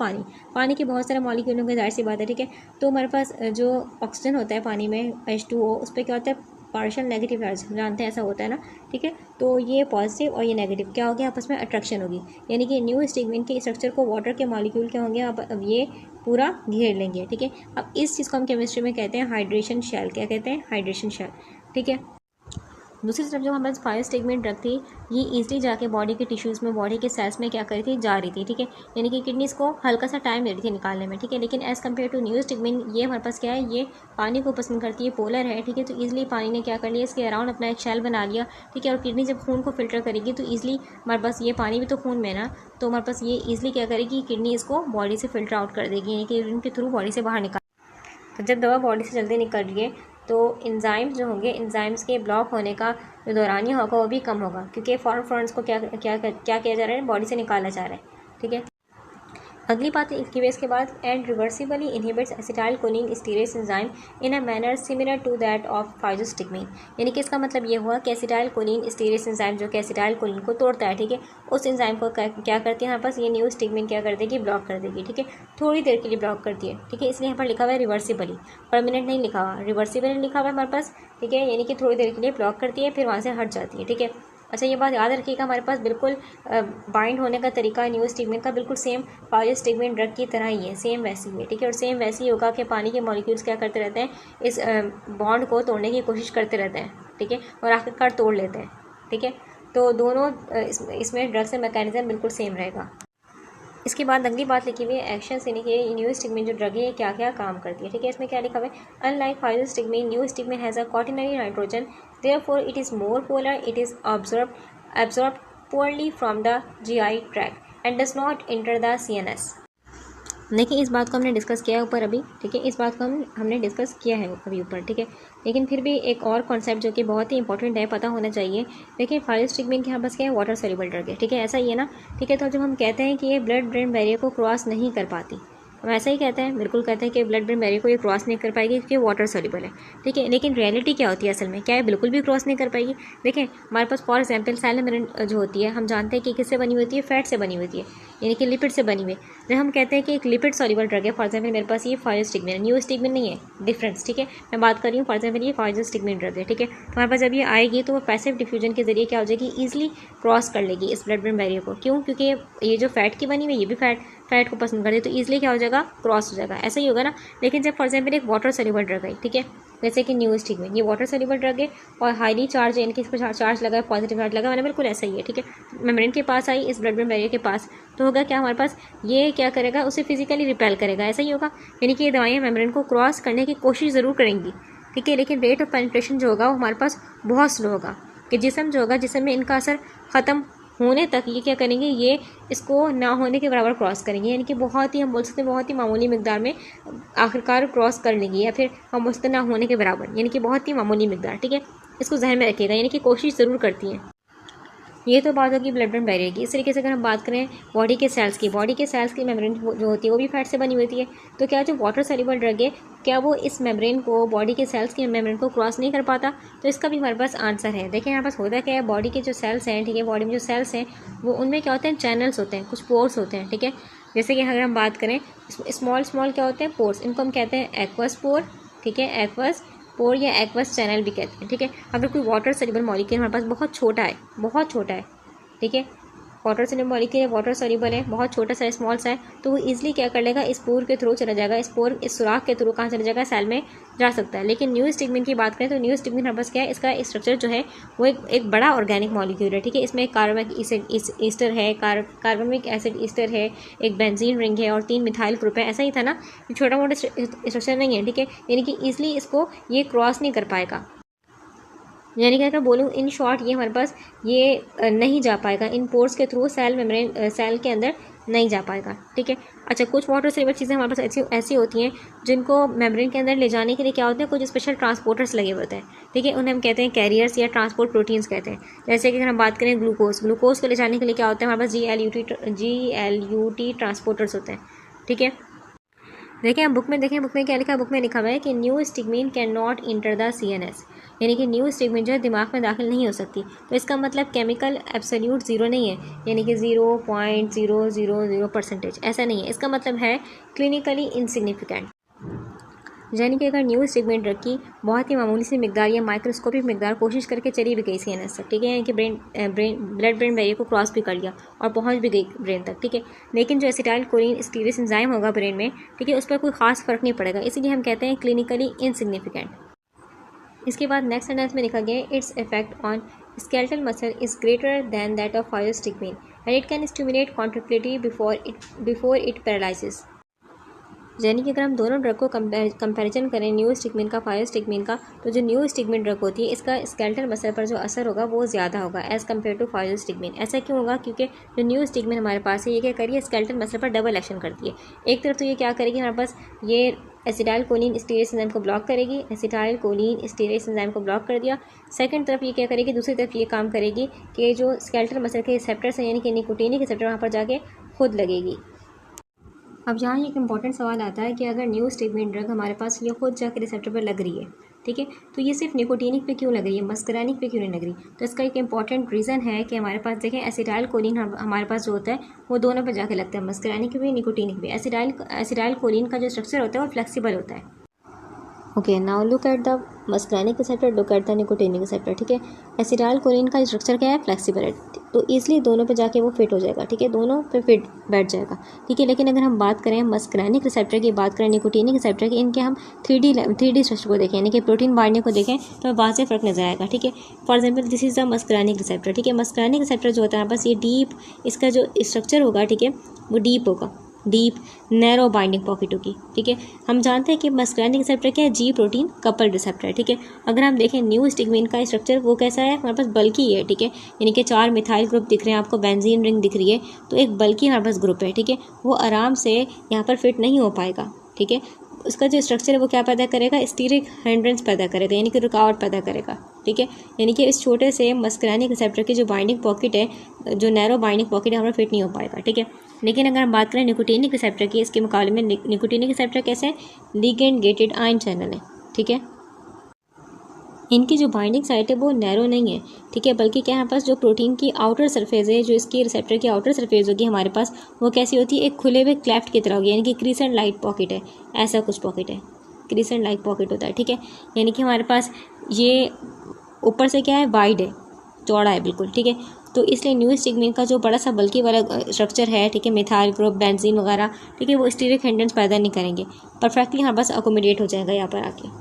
पानी के बहुत सारे मॉलिक्यूल होंगे, जाहिर सी बात है, ठीक है। तो हमारे पास जो ऑक्सीजन होता है पानी में H2O, उस पर क्या होता है, पार्शियल नेगेटिव चार्ज, जानते हैं ऐसा होता है ना, ठीक है। तो ये पॉजिटिव और ये नेगेटिव क्या हो गया, आपस में अट्रैक्शन होगी, यानी कि न्यूरोस्टिग्मिन के स्ट्रक्चर को वाटर के मॉलिक्यूल क्या होंगे, अब ये पूरा घेर लेंगे, ठीक है। अब इस चीज़ को हम केमिस्ट्री में कहते हैं हाइड्रेशन शेल। क्या कहते हैं? हाइड्रेशन शेल, ठीक है। दूसरी तरफ जो हमारे पास फाइव स्टिग्मेंट ड्रग थी ये ईजिली जाके बॉडी के टिश्यूज़ में, बॉडी के सेल्स में क्या कर रही थी, जा रही थी, ठीक है, यानी कि किडनीज़ को हल्का सा टाइम दे रही थी निकालने में, ठीक है। लेकिन एज़ कम्पेयर टू न्यू स्टिग्मेंट ये हमारे पास क्या है, ये पानी को पसंद करती है, पोलर है, ठीक है, तो ईजिली पानी ने क्या कर लिया, इसके अराउंड अपना एक शेल बना लिया, ठीक है। और किडनी जब खून को फिल्टर करेगी तो ईजिली हमारे पास ये पानी भी तो खून में ना, तो हमारे पास ये ईजिली क्या करेगी, किडनी इसको बॉडी से फिल्टर आउट कर देगी, यानी कि यूरिन के थ्रू बॉडी से बाहर निकाल। तो जब दवा बॉडी से जल्दी निकल रही है तो एंजाइम्स जो होंगे, एंजाइम्स के ब्लॉक होने का जो दौरानिया होगा वो भी कम होगा, क्योंकि फॉरेन फ्रेंड्स को क्या क्या क्या किया जा रहा है, बॉडी से निकाला जा रहा है, ठीक है। अगली बात इसकी बेस के बाद, and reversibly inhibits acetyl choline esterase enzyme in a manner similar to that of physostigmine, यानी कि इसका मतलब ये हुआ कि एसिटाइल कोलिन स्टीरेज एंजाइम जो कि एसिटाइल कोलिन को तोड़ता है, ठीक है, उस एंजाइम को क्या करती है हमारे पास, ये न्यू स्टिग्मीन क्या कर देगी, ब्लॉक कर देगी, ठीक है, थोड़ी देर के लिए ब्लॉक करती है, ठीक है। इसलिए यहाँ पर लिखा हुआ है रिवर्सिबली, परमानेंट नहीं लिखा हुआ, रिवर्सिबली लिखा हुआ है हमारे पास, ठीक है, यानी कि थोड़ी देर के लिए ब्लॉक करती है फिर वहाँ से हट जाती है, ठीक है। अच्छा, ये बात याद रखिएगा, हमारे पास बिल्कुल बाइंड होने का तरीका न्यू स्टिग्मेंट का बिल्कुल सेम फाइजोस्टिग्मीन ड्रग की तरह ही है, सेम वैसी ही है, ठीक है। और सेम वैसी ही होगा कि पानी के मॉलिक्यूल्स क्या करते रहते हैं, इस बॉन्ड को तोड़ने की कोशिश करते रहते हैं, ठीक है, और आखिरकार तोड़ लेते हैं, ठीक है। तो दोनों इसमें ड्रग से मैकेनिज्म बिल्कुल सेम रहेगा। इसके बाद अगली बात लिखी हुई है एक्शंस, यानी कि न्यू स्टिग्मीन जो ड्रग है क्या क्या काम करती है, ठीक है। इसमें क्या लिखा हुआ है, unlike physostigmine neostigmine has a quaternary nitrogen, therefore it is more polar, it is absorbed poorly from the GI tract and does not enter the CNS। देखिए, इस बात को हमने डिस्कस किया है ऊपर अभी, ठीक है, इस बात को हमने डिस्कस किया है अभी ऊपर, ठीक है। लेकिन फिर भी एक और कॉन्सेप्ट जो कि बहुत ही इंपॉर्टेंट है, पता होना चाहिए। देखिए, फाइजोस्टिग्मीन के यहाँ पास क्या है, वाटर सॉल्युबल ड्रग है, ठीक है, ऐसा ही है ना, ठीक है। तो जब हम कहते हैं कि ये ब्लड ब्रेन बैरियर को क्रॉस नहीं कर पाती, हम ऐसा ही कहते हैं, बिल्कुल कहते हैं कि ब्लड ब्रेन बैरियर को ये क्रॉस नहीं कर पाएगी क्योंकि वाटर सॉल्युबल है, ठीक है। लेकिन रियलिटी क्या होती है असल में, क्या है, बिल्कुल भी क्रॉस नहीं कर पाएगी। देखें, हमारे पास फॉर एग्जांपल सेल मेम्ब्रेन जो होती है, हम जानते हैं कि किससे बनी होती है, फैट से बनी होती है, यानी कि लिपिड से बनी हुई। जब हम कहते हैं कि एक लिपिड सॉल्युबल ड्रग है, फॉर एग्जाम्पल मेरे पास ये फाइजोस्टिग्मीन है, न्यू स्टिग्मीन नहीं है, डिफरेंस, ठीक है, मैं बात कर रही हूँ, फॉर एग्जाम्पल ये फाइजोस्टिग्मीन ड्रग है, ठीक है। तो हमारे पास जब ये आएगी तो वो पैसिव डिफ्यूजन के जरिए क्या हो जाएगी, ईजिली क्रॉस कर लेगी इस ब्लड ब्रेन बैरियर को। क्यों, क्योंकि ये जो फैट की बनी हुई, ये भी फैट को पसंद करती है, तो ईजिली क्या हो जाएगा, क्रॉस हो जाएगा, ऐसा ही होगा ना। लेकिन जब फॉर एग्जाम्पल एक वाटर सॉल्युबल ड्रग है, ठीक है, जैसे कि न्यू स्टिग्मीन, ये वाटर सॉल्युबल ड्रग है और हाईली चार्ज है, इनके इस पर चार्ज लगा है, पॉजिटिव चार्ज लगा मैंने, बिल्कुल ऐसा ही है, ठीक है। मेम्ब्रेन के पास आई, इस ब्लड ब्रेन बैरियर के पास, तो होगा क्या, हमारे पास ये क्या करेगा, उसे फिजिकली रिपेल करेगा, ऐसा ही होगा। यानी कि ये दवाइयाँ मेम्ब्रेन को क्रॉस करने की कोशिश ज़रूर करेंगी, ठीक है, लेकिन रेट ऑफ पेनिट्रेशन जो होगा वो हमारे पास बहुत स्लो होगा, कि जिस्म जो होगा, जिस्म में इनका असर ख़त्म होने तक ये क्या करेंगे, ये इसको ना होने के बराबर क्रॉस करेंगे, यानी कि बहुत ही, हम बोल सकते हैं बहुत ही मामूली मिकदार में आखिरकार क्रॉस कर लेंगी, या फिर हम बोल सकते हैं ना होने के बराबर, यानी कि बहुत ही मामूली मिकदार, ठीक है। इसको जहन में रखिएगा, यानी कि कोशिश ज़रूर करती हैं। ये तो बात होगी ब्लड ब्रेन बैरियर की। इस तरीके से अगर हम बात करें बॉडी के सेल्स की मेम्ब्रेन जो होती है वो भी फैट से बनी होती है। तो क्या जो वाटर सॉल्युबल ड्रग है, क्या वो इस मेम्ब्रेन को, बॉडी के सेल्स की मेम्ब्रेन को क्रॉस नहीं कर पाता? तो इसका भी हमारे पास आंसर है। देखिए यहाँ पास होता क्या है, बॉडी के जो सेल्स हैं, ठीक है, बॉडी में जो सेल्स हैं वो उनमें क्या होते हैं, चैनल्स होते हैं, कुछ पोर्स होते हैं, ठीक है। जैसे कि अगर हम बात करें स्मॉल क्या होते हैं, पोर्स, इनको हम कहते हैं एक्वस पोर, ठीक है, एक्वस पोर या एक्वस चैनल भी कहते हैं, ठीक है। अगर कोई वाटर सॉल्युबल मॉलिक्यूल हमारे पास बहुत छोटा है, ठीक है, water soluble molecule water soluble है, बहुत छोटा सा, स्मॉल सा है, तो वो इजीली क्या कर लेगा, इस पोर के थ्रू चला जाएगा, इस सुराख के थ्रू कहाँ चला जाएगा, सेल में जा सकता है। लेकिन न्यू स्टिग्मीन की बात करें तो न्यू स्टिग्मीन हमारे पास क्या है, इसका स्ट्रक्चर जो है वो एक बड़ा ऑर्गेनिक मॉलिक्यूल है, ठीक है। इसमें कार्बनिक ईस्टर है, कार्बनिक एसिड ईस्टर है, एक बेंजीन रिंग है और 3 मिथाइल ग्रुप है। ऐसा ही था ना, छोटा मोटा स्ट्रक्चर नहीं है, ठीक है, यानी कि ईजिली इसको ये क्रॉस नहीं कर पाएगा। यानी कि अगर बोलूँ इन शॉर्ट, ये हमारे पास ये नहीं जा पाएगा इन पोर्स के थ्रू, सेल मेम्ब्रेन सेल के अंदर नहीं जा पाएगा, ठीक है। अच्छा, कुछ वाटर सॉल्युबल चीज़ें हमारे पास ऐसी होती हैं जिनको मेम्ब्रेन के अंदर ले जाने के लिए क्या होते हैं, कुछ स्पेशल ट्रांसपोर्टर्स लगे होते हैं, ठीक है, उन्हें हम कहते हैं कैरियर्स या ट्रांसपोर्ट प्रोटीन्स कहते हैं। जैसे कि अगर हम बात करें ग्लूकोज को ले जाने के लिए क्या होता है, हमारे पास GLUT ट्रांसपोर्टर्स होते हैं, ठीक है। देखिए हम बुक में क्या लिखा है, बुक में लिखा हुआ है कि neostigmine can not enter the CNS, यानी कि न्यू स्टिग्मीन जो है दिमाग में दाखिल नहीं हो सकती। तो इसका मतलब केमिकल एब्सोल्यूट ज़ीरो नहीं है, यानी कि 0.000% ऐसा नहीं है। इसका मतलब है क्लिनिकली इनसिग्निफिकेंट, यानी कि अगर न्यू स्टिग्मीन ड्रग की बहुत ही मामूली सी मिकदार या माइक्रोस्कोपिक मिकदार कोशिश करके चली भी गई CNS तक, ठीक है, यानी कि ब्लड ब्रेन बैरियर को क्रॉस भी कर लिया और पहुंच भी गई ब्रेन तक, ठीक है, लेकिन जो एसिटाइल कोलिन स्टीरेज एंजाइम होगा ब्रेन में, ठीक है, उस पर कोई खास फर्क नहीं पड़ेगा, इसीलिए हम कहते हैं क्लिनिकली इनसिग्निफिकेंट। इसके बाद नेक्स्ट सेंटेंस में लिखा गया है its effect on skeletal muscle is greater than that of physostigmine and it can stimulate contractility before it paralysis. यानी कि अगर हम दोनों ड्रग को कंपैरिजन करें न्यूस्टिग्मेन का फायोस्टिग्मेन का, तो जो न्यूस्टिग्मेन ड्रग होती है इसका स्केलेटल मसल पर जो असर होगा वो ज़्यादा होगा एज़ कम्पेयर टू फायोस्टिग्मेन। ऐसा क्यों होगा? क्योंकि जो न्यूस्टिग्मेन हमारे पास है ये क्या करिए स्केलेटल मसल पर डबल एक्शन करती है। एक तरफ तो ये क्या करेगी हमारे पास ये एसिटाइल कोलिन स्टीरेज एंजाइम को ब्लॉक करेगी, एसिटाइल कोलिन स्टीरेज एंजाइम को ब्लॉक कर दिया। सेकंड तरफ ये क्या करेगी, दूसरी तरफ ये काम करेगी कि जो स्केलेटल मसल के रिसेप्टर्स हैं यानी कि निकोटीनिक रिसेप्टर वहाँ पर जाके खुद लगेगी। अब यहाँ एक इंपॉर्टेंट सवाल आता है कि अगर न्यूस्टिग्मेन ड्रग हमारे पास ये खुद जाकर रिसेप्टर पर लग रही है, ठीक है, तो ये सिर्फ निकोटीनिक पे क्यों लग रही है, मस्करानिक पे क्यों नहीं लग रही? तो इसका एक इंपॉर्टेंट रीज़न है कि हमारे पास देखें एसिटाइल कोलिन हमारे पास जो होता है वो दोनों पर जाके लगता है, मस्करानिक भी निकोटीनिक भी। एसिटाइल कोलिन का जो स्ट्रक्चर होता है वो फ्लेक्सिबल होता है। Okay, now look at the muscarinic receptor, look at the nicotinic receptor. ठीक है, एसिटाइल कोलिन का स्ट्रक्चर क्या है, फ्लेक्सिबल है, तो इसलिए दोनों पे जाके वो फिट हो जाएगा। ठीक है, दोनों पे फिट बैठ जाएगा। ठीक है, लेकिन अगर हम बात करें मस्करानिक रिसेप्टर की, बात करें निकोटीनिक रिसेप्टर की, इनके हम 3D स्ट्रक्चर को देखें यानी कि प्रोटीन बाइंडिंग को देखें तो वहाँ से फ़र्क नजर आएगा। ठीक है, for example this is the muscarinic receptor. ठीक है, मस्करानिक रिसेप्टर जो होता है बस ये डीप, इसका जो स्ट्रक्चर होगा ठीक है वो डीप होगा, डीप नैरो बाइंडिंग पॉकेट होगी। ठीक है, हम जानते हैं कि मस्करानिक रिसेप्टर क्या है, जी प्रोटीन कपल्ड रिसेप्टर है। ठीक है, अगर हम देखें न्यूस्टिग्मेन का स्ट्रक्चर वो कैसा है, हमारे पास बल्कि है। ठीक है, यानी कि 4 मिथाइल ग्रुप दिख रहे हैं आपको, बेंजीन रिंग दिख रही है, तो एक बल्कि हमारे पास ग्रुप है। ठीक है, वो आराम से यहाँ पर फिट नहीं हो पाएगा। ठीक है, उसका जो स्ट्रक्चर है वो क्या पैदा करेगा, स्टीरिक हिंड्रेंस पैदा करेगा यानी कि रुकावट पैदा करेगा। ठीक है, यानी कि इस छोटे से मस्करानिक रिसेप्टर की जो बाइंडिंग पॉकेट है, जो नैरो बाइंडिंग पॉकेट है, हमारा फिट नहीं हो पाएगा। ठीक है, लेकिन अगर हम बात करें निकोटीनिक रिसेप्टर की, इसके मुकाबले में निकोटीनिक रिसेप्टर कैसे है, लिगेंड गेटेड आयन चैनल है। ठीक है, इनकी जो बाइंडिंग साइट है वो नैरो नहीं है। ठीक है, बल्कि क्या है हमारे पास जो प्रोटीन की आउटर सरफेस है, जो इसकी रिसेप्टर की आउटर सरफेस होगी हमारे पास, वो कैसी होती है, एक खुले हुए क्लेफ्ट की तरह होगी, यानी कि क्रीसेंट लाइक पॉकेट है, ऐसा कुछ पॉकेट है, क्रीसेंट लाइक पॉकेट होता है। ठीक है, यानी कि हमारे पास ये ऊपर से क्या है, वाइड है, चौड़ा है बिल्कुल। ठीक है, तो इसलिए न्यूस्टिग्मेन का जो बड़ा सा बल्कि वाला स्ट्रक्चर है, ठीक है, मिथाइल ग्रुप बेंजीन वगैरह, ठीक है, वो स्टीरिक हिंड्रेंस पैदा नहीं करेंगे, परफेक्टली हमारे पास अकोमोडेट हो जाएगा यहाँ पर आके।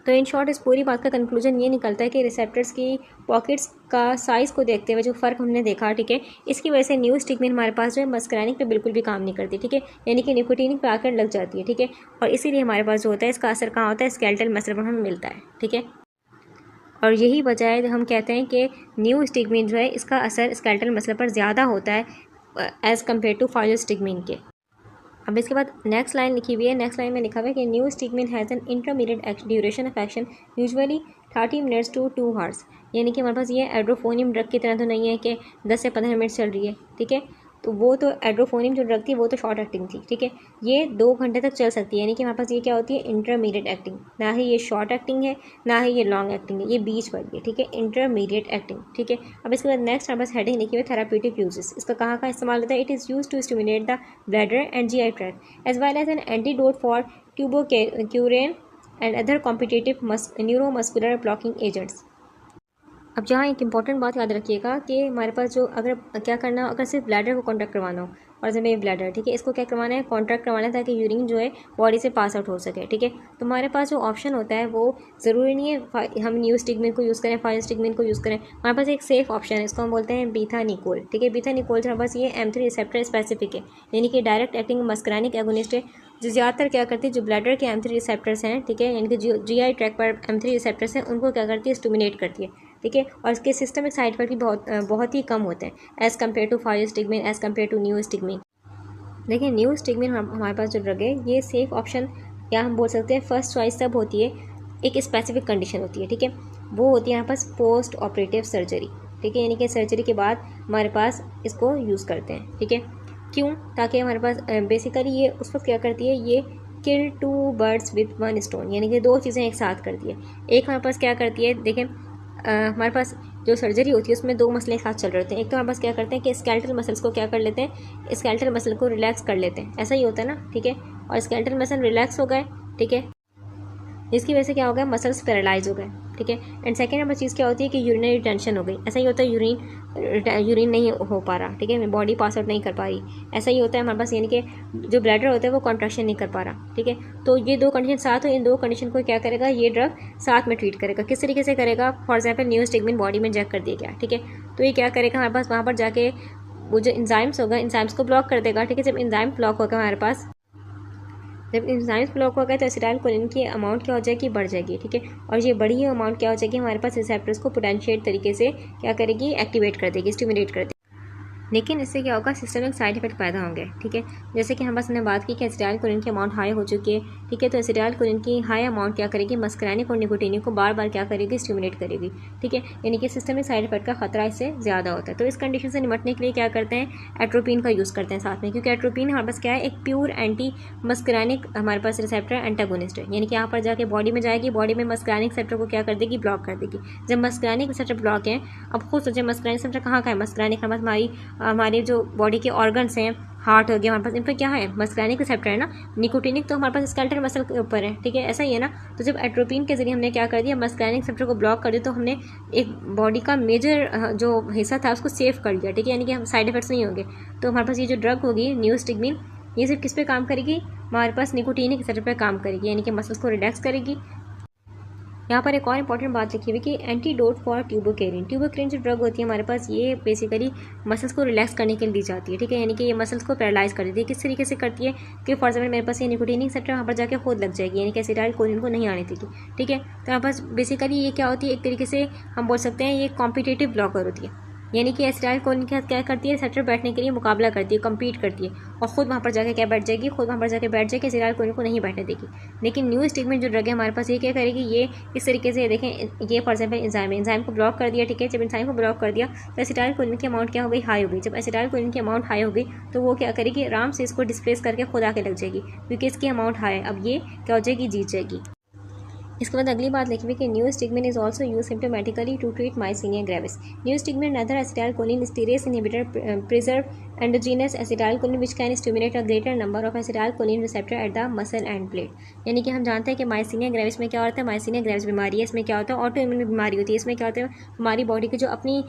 तो इन शॉर्ट इस पूरी बात का कंक्लूजन ये निकलता है कि रिसेप्टर्स की पॉकेट्स का साइज़ को देखते हुए जो फ़र्क हमने देखा, ठीक है, इसकी वजह से न्यूस्टिग्मेन हमारे पास जो है मस्करानिक पे बिल्कुल भी काम नहीं करती। ठीक है, यानी कि निकोटीनिक पे आकर लग जाती है। ठीक है, और इसीलिए हमारे पास जो होता है इसका असर कहाँ होता है, स्केलेटल मसल पर हमें मिलता है। ठीक है, और यही वजह है हम कहते हैं कि न्यूस्टिग्मेन जो है इसका असर स्केलेटल मसल पर ज़्यादा होता है एज़ कम्पेयर टू फायोस्टिग्मेन के। अब इसके बाद नेक्स्ट लाइन लिखी हुई है, नेक्स्ट लाइन में लिखा हुआ है कि neostigmine has an intermediate duration of action usually 30 minutes to 2 hours, यानी कि हमारे पास ये एड्रोफोनियम ड्रग की तरह तो नहीं है कि 10 से 15 मिनट चल रही है। ठीक है, तो वो तो एड्रोफोनियम जो ड्रग थी वो तो शॉर्ट एक्टिंग थी। ठीक है, ये 2 घंटे तक चल सकती है, यानी कि हमारे पास ये क्या होती है, इंटरमीडिएट एक्टिंग, ना ही ये शॉर्ट एक्टिंग है ना ही ये लॉन्ग एक्टिंग है, ये बीच वाली है। ठीक है, इंटरमीडिएट एक्टिंग। ठीक है, अब इसके बाद नेक्स्ट हमारे पास हेडिंग लिखी हुई है थेराप्यूटिक यूजेस। इसका कहाँ का इस्तेमाल होता है, it is use to stimulate the bladder and GI tract as well as an antidote for tubocurarine and other competitive neuromuscular blocking agents. अब यहाँ एक इंपॉर्टेंट बात याद रखिएगा कि हमारे पास जो अगर क्या करना हो, अगर सिर्फ ब्लैडर को कॉन्ट्रैक्ट करवाना हो, और जब ये ब्लैडर, ठीक है, इसको क्या करवाना है, कॉन्ट्रैक्ट करवाना है ताकि यूरिन जो है बॉडी से पास आउट हो सके। ठीक है, तो हमारे पास जो ऑप्शन होता है वो ज़रूरी नहीं है हम न्यूस्टिग्मेन को यूज़ करें, फायोस्टिग्मेन को यूज़ करें, हमारे पास एक सेफ ऑप्शन है, इसको हम बोलते हैं बीथानिकोल। ठीक है, बीथानिकोल जो हमारे पास ये M3 रिसेप्टर स्पेसिफिक है, यानी कि डायरेक्ट एक्टिंग मस्करानिक एगोनिस्ट है, जो ज़्यादातर क्या करती है, जो ब्लैडर के M3 रिसेप्टर्स हैं, ठीक है, यानी कि जो GI ट्रैक पर M3 रिसेप्टर्स हैं, उनको क्या करती है, स्टिमुलेट करती है। ठीक है, और इसके सिस्टमिक साइड पर भी बहुत ही कम होते हैं as compare to physostigmine, as compare to neostigmine. देखिए, न्यूस्टिग्मेन हमारे पास जो ड्रग है ये सेफ ऑप्शन, या हम बोल सकते हैं फर्स्ट चॉइस तब होती है, एक स्पेसिफिक कंडीशन होती है। ठीक है, वो होती है हमारे पास पोस्ट ऑपरेटिव सर्जरी। ठीक है, यानी कि सर्जरी के बाद हमारे पास इसको यूज़ करते हैं। ठीक है, क्यों, ताकि हमारे पास बेसिकली ये उस वक्त क्या करती है, ये किल 2 बर्ड्स विथ 1 स्टोन, यानी कि 2 चीज़ें एक साथ करती है। एक हमारे पास क्या करती है, देखें हमारे पास जो सर्जरी होती है उसमें 2 मसले एक साथ चल रहे होते हैं। एक तो हमारे पास क्या करते हैं कि स्केलेटल मसल्स को क्या कर लेते हैं, स्केलेटल मसल को रिलैक्स कर लेते हैं, ऐसा ही होता है ना। ठीक है, और स्केलेटल मसल रिलैक्स हो गए, ठीक है, जिसकी वजह से क्या हो गया, मसल्स पैरालाइज हो गए। ठीक ठीक है। एंड सेकेंड नंबर चीज़ क्या होती है कि यूरिनरी टेंशन हो गई। ऐसा ही होता है यूरिन नहीं हो पा रहा, ठीक है, बॉडी पास आउट नहीं कर पा रही। ऐसा ही होता है हमारे पास, यानी कि जो ब्लैडर होता है वो कॉन्ट्रैक्शन नहीं कर पा रहा, ठीक है। तो ये दो कंडीशन साथ हो, इन दो कंडीशन को क्या करेगा ये ड्रग साथ में ट्रीट करेगा। किस तरीके से करेगा? फॉर एग्जाम्पल न्यूरोस्टिग्मिन बॉडी में इंजेक्ट कर दिया गया, ठीक है, तो ये क्या करेगा हमारे पास वहाँ पर जाके वो जो इंजाइम्स होगा इंजाइम्स को ब्लॉक कर देगा, ठीक है। जब इंजाइम ब्लॉक होगा हमारे पास, जब इंजाइम्स ब्लॉक हो गए तो एसिटाइलकोलिन की अमाउंट क्या हो जाएगी? बढ़ जाएगी, ठीक है। और ये बढ़ी हुई अमाउंट क्या हो जाएगी? हमारे पास रिसेप्टर्स को पोटेंशिएट तरीके से क्या करेगी? एक्टिवेट कर देगी, स्टिमुलेट कर देगी। लेकिन इससे क्या होगा? सिस्टमिक साइड इफेक्ट पैदा होंगे, ठीक है। जैसे कि हम बस ने बात की कि एसिटाइलकोलिन की अमाउंट हाई हो चुकी है, ठीक है, तो एसिटाइलकोलिन की हाई अमाउंट क्या करेगी? मस्करानिक और निकोटिनिक को बार बार क्या करेगी? स्टिमुलेट करेगी, ठीक है। यानी कि सिस्टमिक साइड इफेक्ट का खतरा इससे ज़्यादा होता है। तो इस कंडीशन से निपटने के लिए क्या करते हैं? एट्रोपिन का यूज़ करते हैं साथ में, क्योंकि एट्रोपिन हमारे पास क्या है? एक प्योर एंटी मस्करानिक हमारे पास रिसेप्टर एंटागोनिस्ट है, यानी कि यहाँ पर जाके बॉडी में जाएगी, बॉडी में मस्करानिक रिसेप्टर को क्या कर देगी? ब्लॉक कर देगी। जब मस्करानिक रिसेप्टर ब्लॉक है, अब खुद सोचें मस्करानिक रिसेप्टर कहाँ का है? मस्करानिक हमारी जो बॉडी के ऑर्गन्स हैं, हार्ट हो गया हमारे पास, इन पर क्या है? मस्करानिक रिसेप्टर है ना। निकोटिनिक तो हमारे पास स्केलेटल मसल के ऊपर है, ठीक है, ऐसा ही है ना। तो जब एट्रोपिन के जरिए हमने क्या कर दिया? मस्करानिक रिसेप्टर को ब्लॉक कर दिया, तो हमने एक बॉडी का मेजर जो हिस्सा था उसको सेव कर लिया, ठीक है, यानी कि हम साइड इफेक्ट्स नहीं होंगे। तो हमारे पास ये जो ड्रग होगी न्यूरोस्टिग्मिन, ये सिर्फ किस पे काम करेगी? हमारे पास निकोटिनिक रिसेप्टर पे काम करेगी, यानी कि मसल्स को रिलैक्स करेगी। यहाँ पर एक और इंपॉर्टेंट बात लिखी हुई कि एंटीडोट फॉर ट्यूबोकेरिन। ट्यूबोकेरिन जो ड्रग होती है हमारे पास, ये बेसिकली मसल्स को रिलैक्स करने के लिए दी जाती है, ठीक है, यानी कि ये मसल्स को पैरालाइज कर देती है। किस तरीके से करती है? कि फॉर एग्जाम्पल मेरे पास ये निकोटिनिक रिसेप्टर वहाँ पर जाके खुद लग जाएगी, यानी कि एसिटाइलकोलिन को नहीं आने देगी, ठीक है। तो यहाँ पास बेसिकली ये क्या होती है? एक तरीके से हम बोल सकते हैं ये कॉम्पिटिटिव ब्लॉकर होती है, यानी कि एसिटाइलकोलिन के साथ क्या करती है? रिसेप्टर बैठने के लिए मुकाबला करती है, कम्पीट करती है, और खुद वहाँ पर जाकर क्या बैठ जाएगी? खुद वहाँ पर जाकर बैठ जाएगी, एसिटाइलकोलिन को नहीं बैठने देगी। लेकिन न्यूरोस्टिग्मिन जो ड्रग है हमारे पास, ये क्या करेगी? ये इस तरीके से देखें, ये फॉर एग्जाम्पल इंजाइम को ब्लॉक कर दिया, ठीक है। जब इंजाइम को ब्लॉक कर दिया तो एसिटाइलकोलिन की अमाउंट क्या हो गई? हाई हो गई। जब एसिटाइलकोलिन की अमाउंट हाई हो गई तो वो क्या करेगी? आराम से इसको डिस्प्लेस करके खुद आके लग जाएगी, क्योंकि इसकी अमाउंट हाई है। अब ये क्या हो जाएगी? जीत जाएगी। इसके बाद अगली बात लिखी हुई कि neostigmine is also use symptomatically to treat myasthenia gravis. Neostigmine other acetylcholine esterase inhibitor preserve endogenous acetylcholine which can stimulate a greater number of acetylcholine receptor at the muscle end plate. यानी कि हम जानते हैं कि माइसीनिया gravis में क्या होता है? माइसीनिया ग्रेविस बीमारी है, इसमें क्या होता है? ऑटो इम्यून बीमारी होती है। इसमें क्या होता है? हमारी बॉडी की जो अपनी